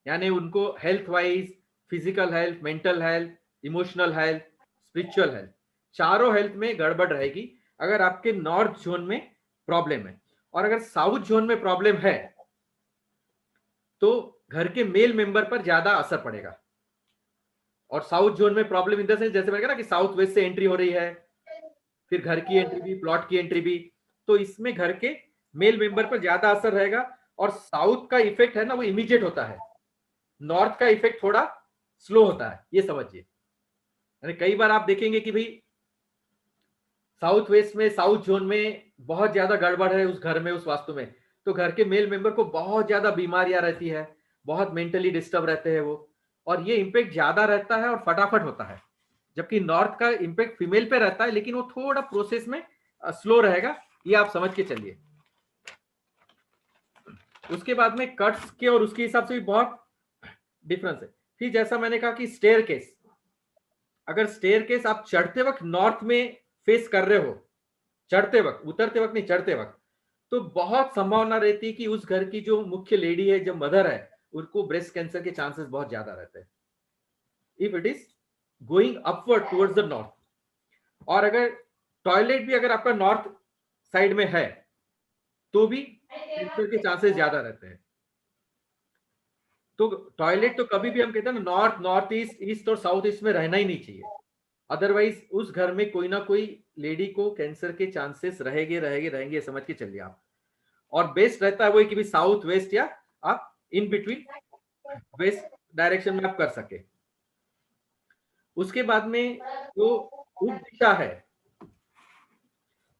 यानी उनको health wise, physical health, mental health, emotional health, spiritual health, चारों हेल्थ में गड़बड़ रहेगी अगर आपके नॉर्थ जोन में प्रॉब्लम है। और अगर साउथ जोन में प्रॉब्लम है तो घर के मेल मेंबर पर ज्यादा असर पड़ेगा। और साउथ जोन में प्रॉब्लम इन द सेंस, जैसे मैंने कहा ना कि साउथ वेस्ट से एंट्री हो रही है, फिर घर की एंट्री भी, प्लॉट की एंट्री भी, तो इसमें घर के मेल मेंबर पर ज्यादा असर रहेगा। और साउथ का इफेक्ट है ना वो इमीडिएट होता है, नॉर्थ का इफेक्ट थोड़ा स्लो होता है, ये समझिए। यानी कई बार आप देखेंगे कि भाई साउथ वेस्ट में, साउथ जोन में बहुत ज्यादा गड़बड़ है उस घर में, उस वास्तु में, तो घर के मेल मेंबर को बहुत ज्यादा बीमारियां रहती है, बहुत मेंटली डिस्टर्ब रहते हैं वो, और ये इम्पैक्ट ज्यादा रहता है और फटाफट होता है। जबकि नॉर्थ का इम्पैक्ट फीमेल पे रहता है लेकिन वो थोड़ा प्रोसेस में स्लो रहेगा, ये आप समझ के चलिए। उसके बाद में कट्स के और उसके हिसाब से भी बहुत डिफरेंस है। फिर जैसा मैंने कहा कि स्टेयर केस, अगर स्टेयर केस आप चढ़ते वक्त नॉर्थ में फेस कर रहे हो, चढ़ते वक्त, उतरते वक्त नहीं, चढ़ते वक्त, तो बहुत संभावना रहती है कि उस घर की जो मुख्य लेडी है, जो मदर है, उनको ब्रेस्ट कैंसर के चांसेस बहुत ज्यादा रहते हैं if it is going upward towards the north. और अगर टॉयलेट भी अगर आपका नॉर्थ साइड में है तो भी कैंसर के चांसेस ज्यादा रहते हैं। तो टॉयलेट तो कभी भी हम कहते हैं ना, नॉर्थ, नॉर्थ ईस्ट, ईस्ट और साउथ ईस्ट में रहना ही नहीं चाहिए, अदरवाइज उस घर में कोई ना कोई लेडी को कैंसर के चांसेस रहेंगे रहेंगे रहेंगे, समझ के चलिए आप। और बेस्ट रहता है वो कि भी साउथ वेस्ट या आप इन बिटवीन वेस्ट डायरेक्शन में आप कर सके। उसके बाद में जो उप दिशा है,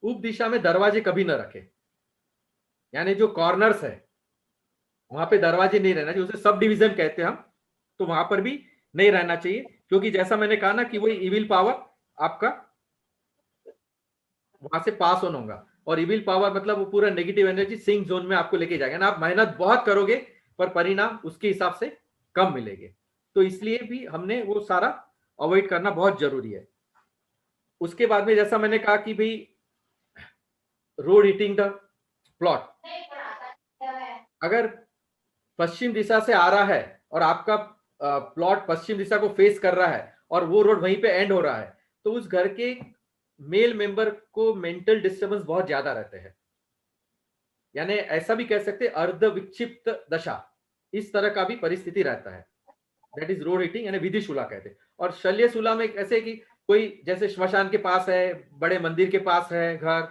उप दिशा में दरवाजे कभी ना रखे, यानी जो कॉर्नर्स है वहां पे दरवाजे नहीं रहना चाहिए, उसे सब डिवीजन कहते हैं हम, तो वहां पर भी नहीं रहना चाहिए, क्योंकि जैसा मैंने कहा ना कि वही इविल पावर आपका वहां से पास ऑन होगा, और इविल पावर मतलब वो पूरा नेगेटिव एनर्जी सिंक जोन में आपको लेके जाएगा ना, आप मेहनत बहुत करोगे पर परिणाम उसके हिसाब से कम मिलेंगे, तो इसलिए भी हमने वो सारा अवॉइड करना बहुत जरूरी है। उसके बाद में जैसा मैंने कहा कि भाई रोड हिटिंग द प्लॉट, अगर पश्चिम दिशा से आ रहा है और आपका प्लॉट पश्चिम दिशा को फेस कर रहा है और वो रोड वहीं पे एंड हो रहा है, तो उस घर के मेल मेंबर को मेंटल डिस्टर्बेंस बहुत ज्यादा रहते हैं, यानी ऐसा भी कह सकते हैं अर्ध विक्षिप्त दशा, इस तरह का भी परिस्थिति रहता है, दैट इज रोड हीटिंग, यानी विधिशूला कहते हैं। और शल्यशूला में ऐसे कि कोई जैसे श्मशान के पास है, बड़े मंदिर के पास है घर,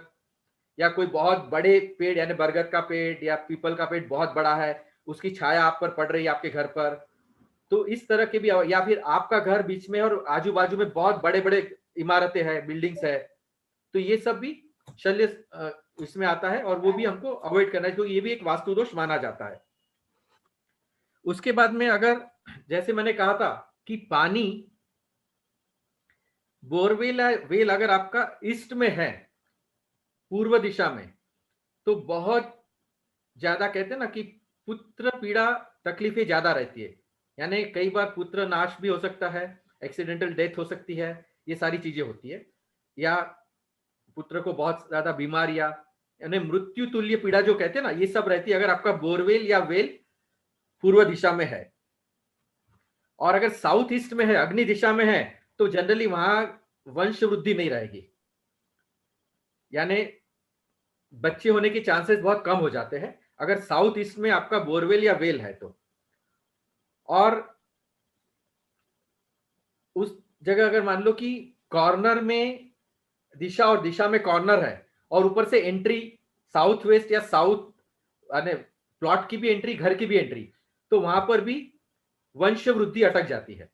या कोई बहुत बड़े पेड़ यानी बरगद का पेड़ या पीपल का पेड़ बहुत बड़ा है, उसकी छाया आप पर पड़ रही है आपके घर पर, तो इस तरह के भी, या फिर आपका घर बीच में और आजू बाजू में बहुत बड़े बड़े इमारतें हैं, बिल्डिंग्स है, तो ये सब भी शल्य इसमें आता है और वो भी हमको अवॉइड करना है, क्योंकि ये भी एक वास्तु दोष माना जाता है। उसके बाद में अगर जैसे मैंने कहा था कि पानी, बोरवेल वेल अगर आपका ईस्ट में है, पूर्व दिशा में, तो बहुत ज्यादा कहते हैं ना कि पुत्र पीड़ा तकलीफें ज्यादा रहती है, यानी कई बार पुत्र नाश भी हो सकता है, एक्सीडेंटल डेथ हो सकती है, ये सारी चीजें होती है, या पुत्र को बहुत ज्यादा बीमारियां, यानी मृत्यु तुल्य पीड़ा जो कहते हैं ना, ये सब रहती है अगर आपका बोरवेल या वेल पूर्व दिशा में है। और अगर साउथ ईस्ट में है, अग्नि दिशा में है, तो जनरली वहां वंश वृद्धि नहीं रहेगी, यानी बच्चे होने के चांसेस बहुत कम हो जाते हैं अगर साउथ ईस्ट में आपका बोरवेल या वेल है तो। और उस जगह अगर मान लो कि कॉर्नर में दिशा और दिशा में कॉर्नर है और ऊपर से एंट्री साउथ वेस्ट या साउथ, यानी प्लॉट की भी एंट्री, घर की भी एंट्री, तो वहां पर भी वंश वृद्धि अटक जाती है।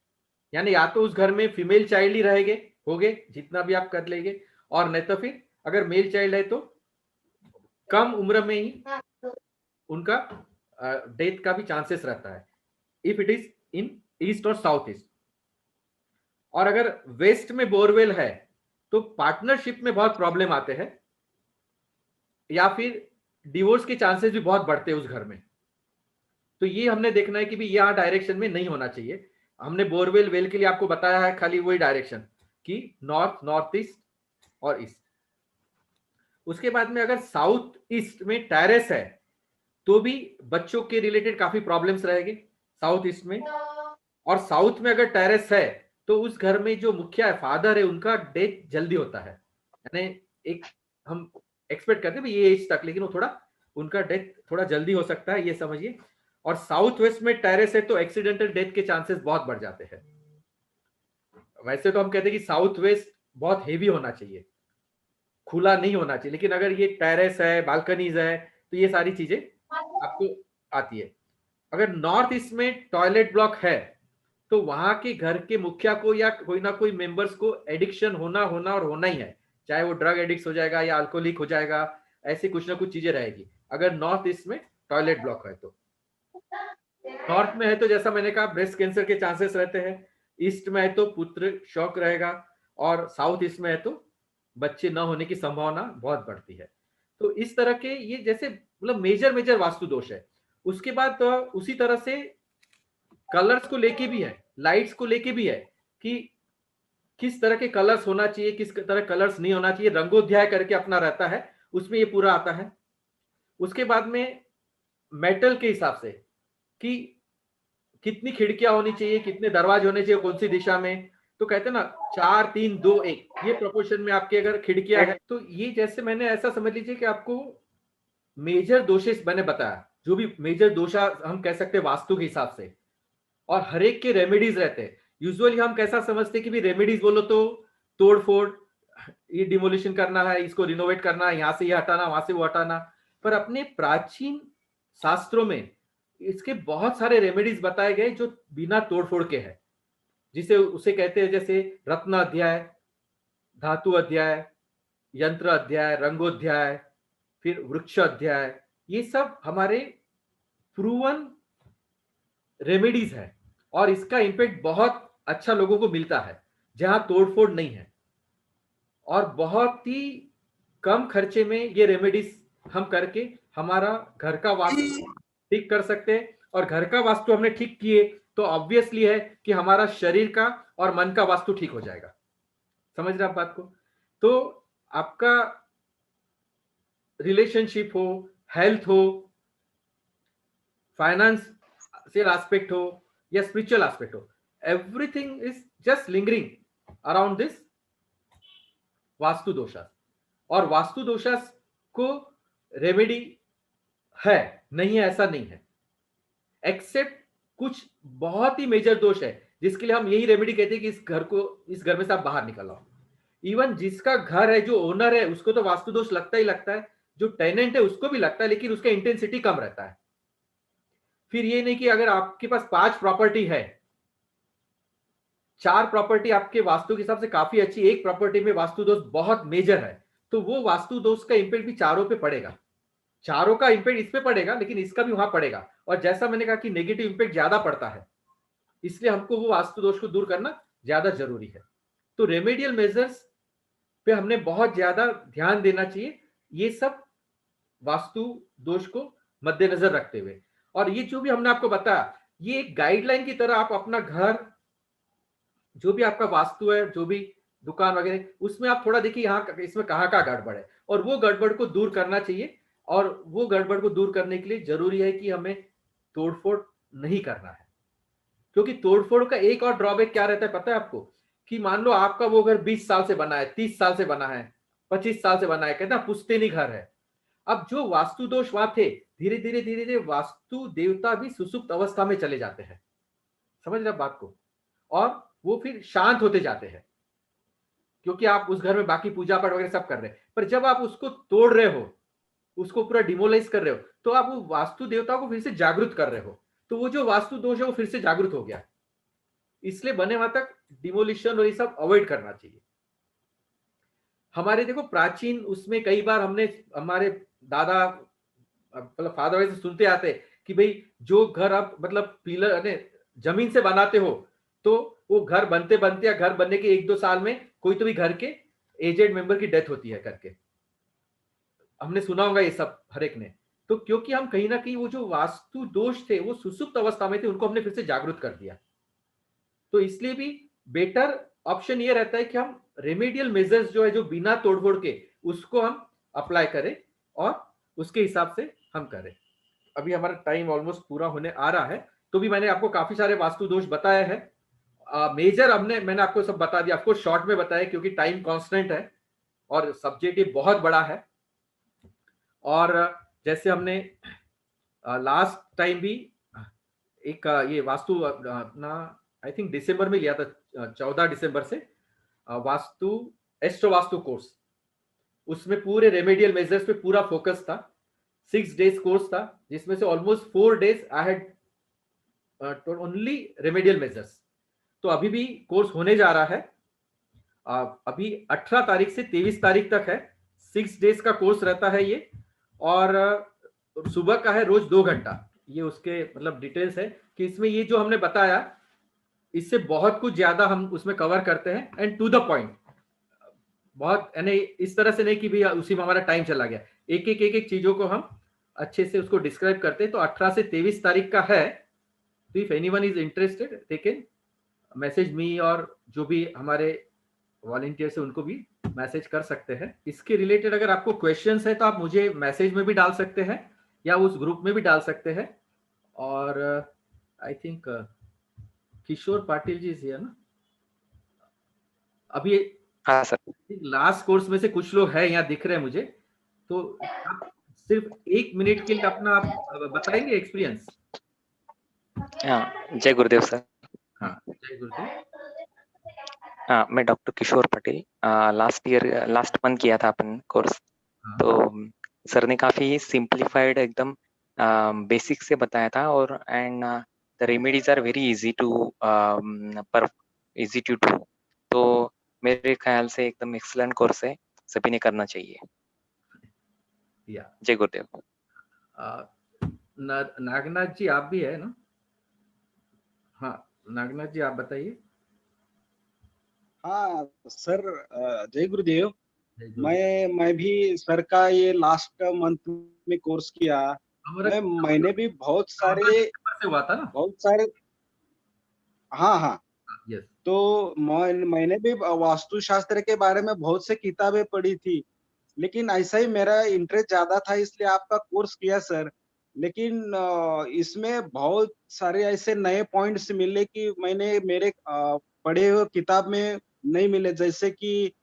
यानी या तो उस घर में फीमेल चाइल्ड ही रहेंगे, होगे जितना भी आप कर लेंगे, और नहीं तो फिर अगर मेल चाइल्ड है तो कम उम्र में ही उनका डेथ का भी चांसेस रहता है, if it is in east और साउथ ईस्ट। और अगर वेस्ट में बोरवेल है तो पार्टनरशिप में बहुत प्रॉब्लम आते हैं, या फिर डिवोर्स के चांसेस भी बहुत बढ़ते हैं उस घर में। तो ये हमने देखना है कि भी यहाँ डायरेक्शन में नहीं होना चाहिए। हमने बोरवेल वेल के लिए आपको बताया है खाली वही डायरेक्शन कि नॉर्थ, नॉर्थ ईस्ट और ईस्ट। उसके बाद में अगर साउथ ईस्ट में टेरेस है तो भी बच्चों के रिलेटेड काफी प्रॉब्लम्स रहेंगे साउथ ईस्ट में। और साउथ में अगर टेरेस है तो उस घर में जो मुखिया फादर है उनका डेथ जल्दी होता है, यानी एक हम एक्सपेक्ट करते हैं ये एज तक, लेकिन वो थोड़ा उनका डेथ थोड़ा जल्दी हो सकता है, ये समझिए। और साउथ वेस्ट में टेरेस है तो एक्सीडेंटल डेथ के चांसेस बहुत बढ़ जाते हैं। वैसे तो हम कहते हैं कि साउथ वेस्ट बहुत हेवी होना चाहिए, खुला नहीं होना चाहिए, लेकिन अगर ये टेरेस है, बालकनीज है, तो ये सारी चीजें आपको आती है। अगर नॉर्थ ईस्ट में टॉयलेट ब्लॉक है तो वहां के घर के मुखिया को या कोई ना कोई मेंबर्स को एडिक्शन होना और होना ही है, चाहे वो ड्रग एडिक्ट हो जाएगा या अल्कोहलिक हो जाएगा, ऐसी कुछ ना कुछ चीजें रहेगी अगर नॉर्थ ईस्ट में टॉयलेट ब्लॉक है तो। नॉर्थ में है तो जैसा मैंने कहा ब्रेस्ट कैंसर के चांसेस रहते हैं, ईस्ट में है तो पुत्र शौक रहेगा, और साउथ ईस्ट में है तो बच्चे न होने की संभावना बहुत बढ़ती है। तो इस तरह के ये जैसे मतलब मेजर वास्तु दोष है। उसके बाद तो उसी तरह से कलर्स को लेके भी है, लाइट्स को लेके भी है कि किस तरह के कलर्स होना चाहिए, किस तरह कलर्स नहीं होना चाहिए, रंगोध्याय करके अपना रहता है, उसमें ये पूरा आता है। उसके बाद में मेटल के हिसाब से कि कितनी खिड़कियां होनी चाहिए, कितने दरवाजे होने चाहिए, कौन सी दिशा में, तो कहते हैं ना 4 3 2 1, ये प्रोपोर्शन में आपकी अगर खिड़कियां है तो ये जैसे मैंने ऐसा समझ लीजिए कि आपको मेजर दोषेस मैंने बताया, जो भी मेजर दोषा हम कह सकते हैं वास्तु के हिसाब से, और हर एक के रेमेडीज रहते हैं। यूजुअली हम कैसा समझते हैं कि भी रेमेडीज बोलो तो तोड़ फोड़, ये डिमोलिशन करना है, इसको रिनोवेट करना है, यहां से ये हटाना, वहां से वो हटाना, पर अपने प्राचीन शास्त्रों में इसके बहुत सारे रेमेडीज बताए गए जो बिना तोड़फोड़ के हैं, जिसे उसे कहते हैं जैसे रत्न अध्याय, धातु अध्याय, यंत्र अध्याय, रंगोध्याय, फिर वृक्ष अध्याय, ये सब हमारे प्रूवन रेमेडीज है, और इसका इंपैक्ट बहुत अच्छा लोगों को मिलता है जहां तोड़फोड़ नहीं है, और बहुत ही कम खर्चे में ये रेमेडीज हम करके हमारा घर का वास्तु ठीक कर सकते हैं। और घर का वास्तु हमने ठीक किए तो ऑब्वियसली है कि हमारा शरीर का और मन का वास्तु ठीक हो जाएगा। समझ रहे आप बात को? तो आपका रिलेशनशिप हो, हेल्थ हो, फाइनेंशियल एस्पेक्ट हो या स्पिरिचुअल एस्पेक्ट हो, everything is just lingering around this vastu dosha. और वास्तु दोषा को रेमेडी है, नहीं है ऐसा नहीं है, एक्सेप्ट कुछ बहुत ही मेजर दोष है जिसके लिए हम यही रेमेडी कहते हैं कि इस घर में से आप बाहर निकल आओ। इवन जिसका घर है, जो ओनर है, उसको तो वास्तु दोष लगता ही लगता है, जो टेनेंट है उसको भी लगता है, लेकिन उसका इंटेंसिटी कम रहता है। फिर ये नहीं कि अगर आपके पास 5 प्रॉपर्टी है, 4 प्रॉपर्टी आपके वास्तु के हिसाब से काफी अच्छी, एक प्रॉपर्टी में वास्तु दोष बहुत मेजर है, तो वो वास्तु दोष का इंपैक्ट भी चारों पे पड़ेगा। चारों का इंपैक्ट इस पे पड़ेगा लेकिन इसका भी वहां पड़ेगा। और जैसा मैंने कहा कि नेगेटिव इंपैक्ट ज्यादा पड़ता है, इसलिए हमको वो वास्तु दोष को दूर करना ज्यादा जरूरी है। तो रेमेडियल मेजर्स पे हमने बहुत ज्यादा ध्यान देना चाहिए, ये सब वास्तु दोष को मद्देनजर रखते हुए। और ये जो भी हमने आपको बताया, ये एक गाइडलाइन की तरह आप अपना घर, जो भी आपका वास्तु है, जो भी दुकान वगैरह, उसमें आप थोड़ा देखिए यहाँ इसमें कहाँ गड़बड़ है, और वो गड़बड़ को दूर करना चाहिए। और वो गड़बड़ को दूर करने के लिए जरूरी है कि हमें तोड़फोड़ नहीं करना है, क्योंकि तोड़फोड़ का एक और ड्रॉबैक क्या रहता है पता है आपको, कि मान लो आपका वो घर 20 साल से बना है, 30 साल से बना है, 25 साल से बना है, कहते हैं पुश्तैनी घर है। अब जो वास्तु दोष वहां थे, धीरे धीरे धीरे धीरे वास्तु देवता भी सुसुप्त अवस्था में चले जाते हैं, समझ रहे बात को, और वो फिर शांत होते जाते हैं, क्योंकि आप उस घर में बाकी पूजा पाठ वगैरह सब कर रहे हैं। पर जब आप उसको तोड़ रहे हो, उसको पूरा डिमोलाइज कर रहे हो, तो आप वो वास्तु देवता को फिर से जागृत कर रहे हो, तो वो जो वास्तु दोष है वो फिर से जागृत हो गया। इसलिए बने वहां तक डिमोलिशन और ये सब अवॉइड करना चाहिए। हमारे देखो प्राचीन उसमें कई बार हमने हमारे दादा मतलब फादर से सुनते आते कि भाई जो घर आप मतलब पिलर जमीन से बनाते हो, तो वो घर बनते बनते या घर बनने के 1-2 साल में कोई तो भी घर के एजेड मेंबर की डेथ होती है करके, हमने सुना होगा ये सब हर एक ने। तो क्योंकि हम कहीं ना कहीं वो जो वास्तु दोष थे वो सुसुप्त अवस्था में थे, उनको हमने फिर से जागृत कर दिया। तो इसलिए भी बेटर ऑप्शन ये रहता है कि हम रेमेडियल मेजर्स जो है, जो बिना तोड़फोड़ के, उसको हम अप्लाई करें और उसके हिसाब से हम करें। अभी हमारा टाइम ऑलमोस्ट पूरा होने आ रहा है, तो भी मैंने आपको काफी सारे वास्तु दोष बताए हैं। मेजर मैंने आपको सब बता दिया, आपको शॉर्ट में बताया क्योंकि टाइम कांस्टेंट है और सब्जेक्ट ये बहुत बड़ा है। और जैसे हमने लास्ट टाइम भी एक ये वास्तु अपना आई थिंक दिसंबर में लिया था, 14 दिसंबर से वास्तु एस्ट्रो वास्तु कोर्स, उसमें पूरे रेमेडियल मेजर्स पे पूरा फोकस था। 6 डेज कोर्स था, जिसमें से almost 4 days I had only remedial measures. तो अभी भी कोर्स होने जा रहा है, अभी 18 तारीख से 23 तारीख तक है, 6 डेज का कोर्स रहता है ये, और सुबह का है रोज 2 घंटा। ये उसके मतलब डिटेल्स है कि इसमें ये जो हमने बताया इससे बहुत कुछ ज्यादा हम उसमें कवर करते हैं एंड टू द पॉइंट, बहुत यानी इस तरह से नहीं कि भी उसी में हमारा टाइम चला गया, एक एक चीजों को हम अच्छे से उसको डिस्क्राइब करते हैं। तो 18 से 23 तारीख का है, तो if anyone is interested they can message me, और जो भी हमारे वॉलंटियर्स है उनको भी मैसेज कर सकते हैं। इसके रिलेटेड अगर आपको क्वेश्चंस है तो आप मुझे मैसेज में भी डाल सकते हैं या उस ग्रुप में भी डाल सकते हैं। और आई थिंक किशोर पाटिल जी है ना अभी? हाँ सर। लास्ट कोर्स में से कुछ लोग हैं यहाँ दिख रहे हैं मुझे, तो आप सिर्फ 1 मिनट के लिए अपना आप बताएंगे एक्सपीरियंस? हाँ, जय गुरुदेव सर। हाँ, जय गुरुदेव। हाँ, मैं डॉक्टर किशोर पाटिल, लास्ट मंथ किया था अपन कोर्स। तो सर ने काफी सिंप्लीफाइड एकदम बेसिक से बताया था, और and the remedies are very easy to do. तो मेरे ख्याल से एकदम एक्सीलेंट कोर्स है, सभी ने करना चाहिए। जय गुरुदेव। नागनाथ जी आप भी है ना? हाँ नागनाथ जी आप बताइए। हाँ सर, जय गुरुदेव। मैं भी सर का ये लास्ट मंथ में कोर्स किया। मैंने भी बहुत सारे हुआ था ना? बहुत सारे हाँ यस। तो मैंने भी वास्तुशास्त्र के बारे में बहुत से किताबें पढ़ी थी, लेकिन ऐसा ही मेरा इंटरेस्ट ज्यादा था इसलिए आपका कोर्स किया सर। लेकिन इसमें बहुत सारे ऐसे नए पॉइंट्स मिले कि मैंने मेरे पढ़े हुए किताब में नहीं मिले, जैसे कि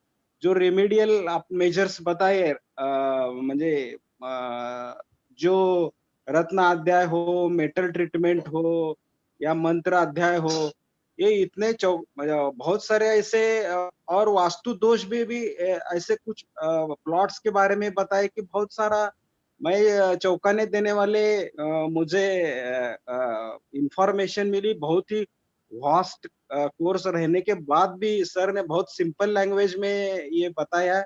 जो रेमेडियल आप मेजर्स बताए, म्हणजे जो रत्न अध्याय हो, मेटल ट्रीटमेंट हो या मंत्र अध्याय हो, ये इतने बहुत सारे ऐसे और वास्तु दोष भी ऐसे कुछ प्लॉट्स के बारे में बताए कि बहुत सारा मैं चौंकाने देने वाले मुझे इंफॉर्मेशन मिली। बहुत ही वास्ट कोर्स रहने के बाद भी सर ने बहुत सिंपल लैंग्वेज में ये बताया,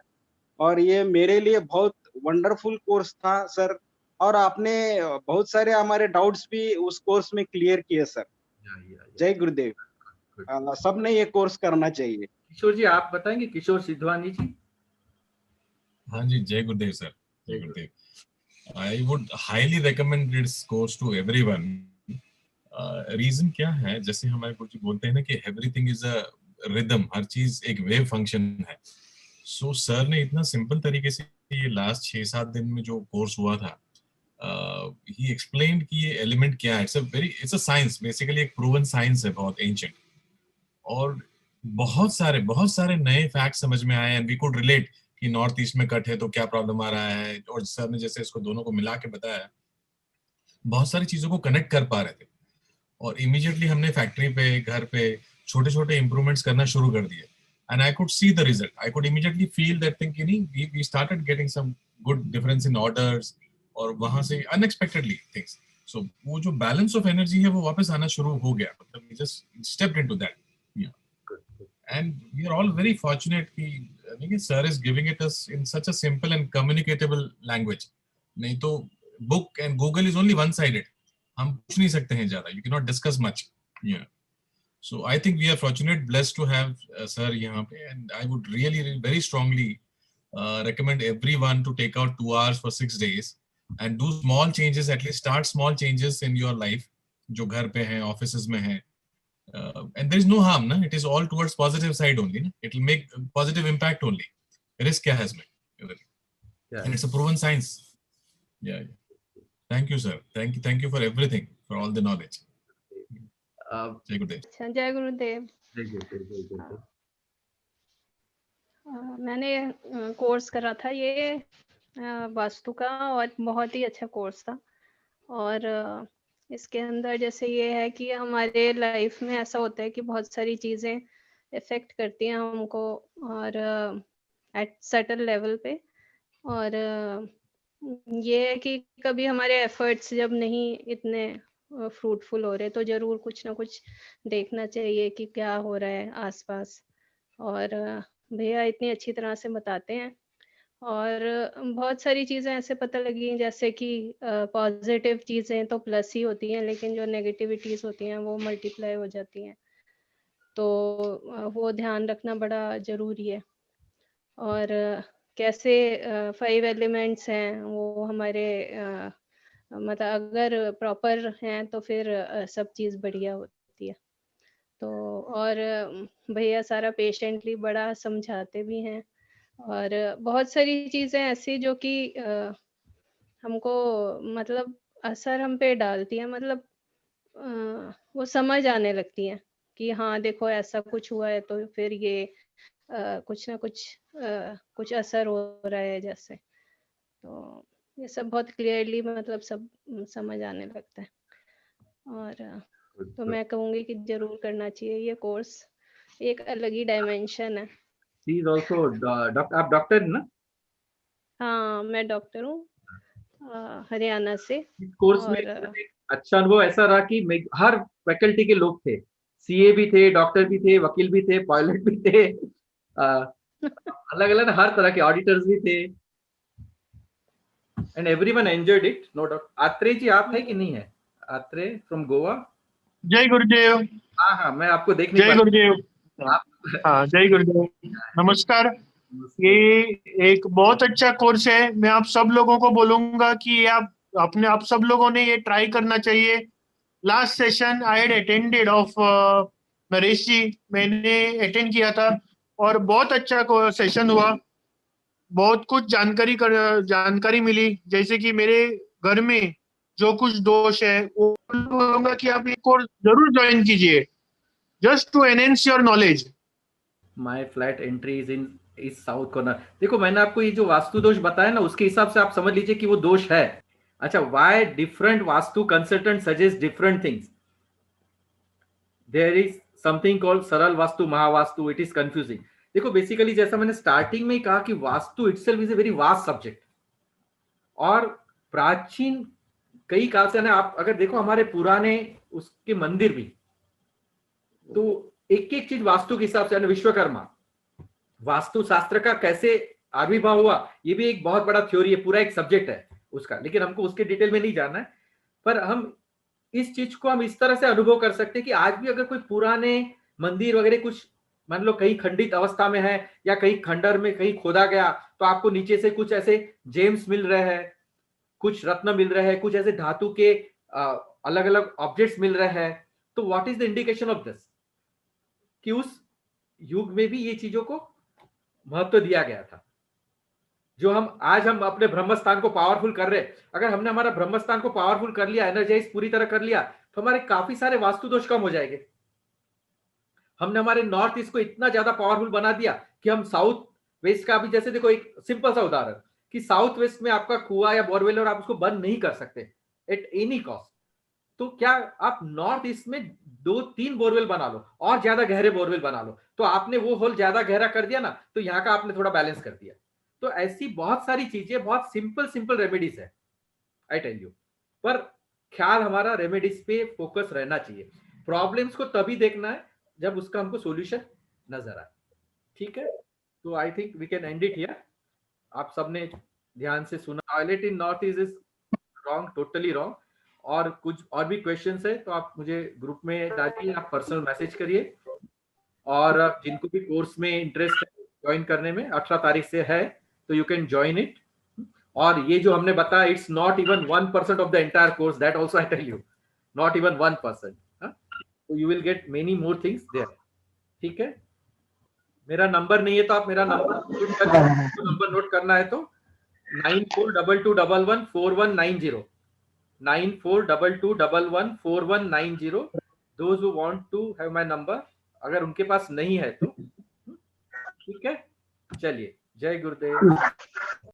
और ये मेरे लिए बहुत वंडरफुल कोर्स था सर। और आपने बहुत सारे हमारे डाउट्स भी उस कोर्स में क्लियर किए सर। जय गुरुदेव। सबने ये कोर्स करना चाहिए। किशोर जी आप बताएंगे? किशोर सिद्धवानी जी। हाँ जी, जय गुरुदेव सर। जय गुरुदेव। I would highly recommend this course to everyone. Reason क्या है, जैसे हमारे गुरुजी बोलते हैं ना कि एवरीथिंग इज अ रिदम, हर चीज एक वेव फंक्शन है। सो सर ने इतना सिंपल तरीके से ये लास्ट 6-7 दिन में जो कोर्स हुआ था, ही एक्सप्लेन्ड कि ये एलिमेंट क्या है. इट्स अ साइंस, बेसिकली एक प्रूवन साइंस है, बहुत एंशिएंट, और बहुत सारे नए फैक्ट समझ में आए. एंड वी कुड रिलेट कि नॉर्थ ईस्ट में कट है तो क्या प्रॉब्लम आ रहा है, और सर ने जैसे इसको दोनों को मिला के बताया, बहुत सारी चीजों को कनेक्ट कर पा रहे थे. और इमीडिएटली हमने फैक्ट्री पे, घर पे छोटे छोटे इंप्रूवमेंट्स करना शुरू कर दिए. And I could see the result. I could immediately feel that thing कि नहीं, we started getting some good difference in orders, और वहां से अनएक्सपेक्टेडली थिंग्स. सो वो जो बैलेंस ऑफ एनर्जी है वो वापस आना शुरू हो गया. मतलब we just stepped into that. And we are all very fortunate कि sir is giving it us in such a simple and communicatable language. नहीं तो book and Google is only one-sided. हम पूछ नहीं सकते हैं ज़्यादा. You cannot discuss much. Yeah. So I think we are fortunate, blessed to have sir यहाँ पे, and I would really very strongly recommend everyone to take out 2 hours for 6 days and do small changes. At least start small changes in your life जो घर पे हैं, offices में हैं. And there is no harm, na? It is all towards positive side only. Na? It will make positive impact only. Risk kya has में? Yeah. And it's a proven science. Yeah. Thank you, sir. Thank you for everything, for all the knowledge. Jai Gurudev. जय गुरुदेव. मैंने कोर्स करा था ये वास्तु का, और बहुत ही अच्छा कोर्स था. और इसके अंदर जैसे ये है कि हमारे लाइफ में ऐसा होता है कि बहुत सारी चीज़ें इफ़ेक्ट करती हैं हमको, और एट सर्टेन लेवल पे. और ये है कि कभी हमारे एफर्ट्स जब नहीं इतने फ्रूटफुल हो रहे, तो ज़रूर कुछ ना कुछ देखना चाहिए कि क्या हो रहा है आसपास. और भैया इतनी अच्छी तरह से बताते हैं, और बहुत सारी चीज़ें ऐसे पता लगी, जैसे कि पॉजिटिव चीज़ें तो प्लस ही होती हैं, लेकिन जो नेगेटिविटीज़ होती हैं वो मल्टीप्लाई हो जाती हैं. तो वो ध्यान रखना बड़ा ज़रूरी है. और कैसे 5 एलिमेंट्स हैं वो हमारे मतलब अगर प्रॉपर हैं तो फिर सब चीज़ बढ़िया होती है. तो और भैया सारा पेशेंटली बड़ा समझाते भी हैं, और बहुत सारी चीज़ें ऐसी जो कि हमको मतलब असर हम पे डालती हैं, मतलब वो समझ आने लगती हैं कि हाँ देखो ऐसा कुछ हुआ है तो फिर ये कुछ ना कुछ असर हो रहा है जैसे. तो ये सब बहुत क्लियरली मतलब सब समझ आने लगता है. और तो मैं कहूँगी कि जरूर करना चाहिए ये कोर्स. एक अलग ही डायमेंशन है. She is also आप डॉक्टर ना? हाँ मैं डॉक्टर हूँ हरियाणा से. इस कोर्स में अच्छा अनुभव ऐसा रहा कि हर फैकल्टी के लोग थे. सीए भी थे, डॉक्टर भी थे, वकील भी थे, पायलट भी थे, अलग अलग हर तरह के ऑडिटर्स भी थे. And everyone enjoyed it, no doubt. Atre ji आप है कि नहीं है? आत्रे फ्रॉम गोवा. जय गुरुदेव. हाँ मैं आपको देखने. जय गुरुदेव. हाँ जय गुरुदेव. नमस्कार. ये एक बहुत अच्छा कोर्स है. मैं आप सब लोगों को बोलूंगा कि आप सब लोगों ने ये ट्राई करना चाहिए. Last session I had attended of Naresh ji, मैंने अटेंड किया था, और बहुत अच्छा सेशन हुआ. बहुत कुछ जानकारी मिली. जैसे कि मेरे घर में जो कुछ दोष है वो बोलूंगा कि आप ये कोर्स जरूर ज्वाइन कीजिए, just to enhance your knowledge. My flat entry is in इस साउथ कॉर्नर. देखो मैंने आपको ये जो वास्तु दोष बताया ना, उसके हिसाब से आप समझ लीजिए कि वो दोष है. अच्छा, why different vastu consultant suggest different things. There is something called Saral Vastu, Mahavastu. It is confusing. देखो बेसिकली जैसा मैंने स्टार्टिंग में ही कहा कि vastu itself is a very vast subject, और प्राचीन कई काल से ना, आप अगर देखो हमारे पुराने उसके मंदिर भी, तो एक एक चीज वास्तु के हिसाब से. विश्वकर्मा वास्तु शास्त्र का कैसे आविर्भाव हुआ, ये भी एक बहुत बड़ा थ्योरी है, पूरा एक सब्जेक्ट है उसका, लेकिन हमको उसके डिटेल में नहीं जानना है. पर हम इस चीज को हम इस तरह से अनुभव कर सकते हैं कि आज भी अगर कोई पुराने मंदिर वगैरह कुछ मान लो कहीं खंडित अवस्था में है, या कहीं खंडर में कहीं खोदा गया, तो आपको नीचे से कुछ ऐसे जेम्स मिल रहे हैं, कुछ रत्न मिल रहे हैं, कुछ ऐसे धातु के अलग अलग ऑब्जेक्ट्स मिल रहे हैं. तो what is the indication of this, कि उस युग में भी ये चीजों को महत्व दिया गया था. जो हम आज हम अपने ब्रह्मस्थान को पावरफुल कर रहे हैं, अगर हमने हमारा ब्रह्मस्थान को पावरफुल कर लिया, एनर्जाइज पूरी तरह कर लिया, तो हमारे काफी सारे वास्तु दोष कम हो जाएंगे। हमने हमारे नॉर्थ ईस्ट को इतना ज्यादा पावरफुल बना दिया कि हम साउथ वेस्ट का भी, जैसे देखो एक सिंपल सा उदाहरण कि साउथ वेस्ट में आपका कुआं या बोरवेल और आप उसको बंद नहीं कर सकते एट एनी कॉस्ट, तो क्या आप नॉर्थ ईस्ट में 2-3 बोरवेल बना लो और ज्यादा गहरे बोरवेल बना लो, तो आपने वो होल ज्यादा गहरा कर दिया ना, तो यहाँ का आपने थोड़ा बैलेंस कर दिया। तो ऐसी बहुत सारी चीजें, बहुत सिंपल रेमेडीज है, आई टेल यू। पर ख्याल हमारा रेमेडीज पे फोकस रहना चाहिए। प्रॉब्लम्स को तभी देखना है जब उसका हमको सॉल्यूशन नजर आए। ठीक है, तो I think we can end it here. आप सबने ध्यान से सुना। Toilet in north east is wrong, totally wrong. और कुछ और भी क्वेश्चंस है तो आप मुझे ग्रुप में डालिए, आप पर्सनल मैसेज करिए। और जिनको भी कोर्स में इंटरेस्ट है ज्वाइन करने में, 18 तारीख से है, तो यू कैन ज्वाइन इट। और ये जो हमने बताया, it's not even 1% of the entire course, that also I tell you, not even 1%। तो you will get many more things there. ठीक है, मेरा नंबर नहीं है तो आप मेरा नंबर नोट करना है तो 9422114190, 9422114190। Those who want to have my number, अगर उनके पास नहीं है तो। ठीक है, चलिए, जय गुरुदेव।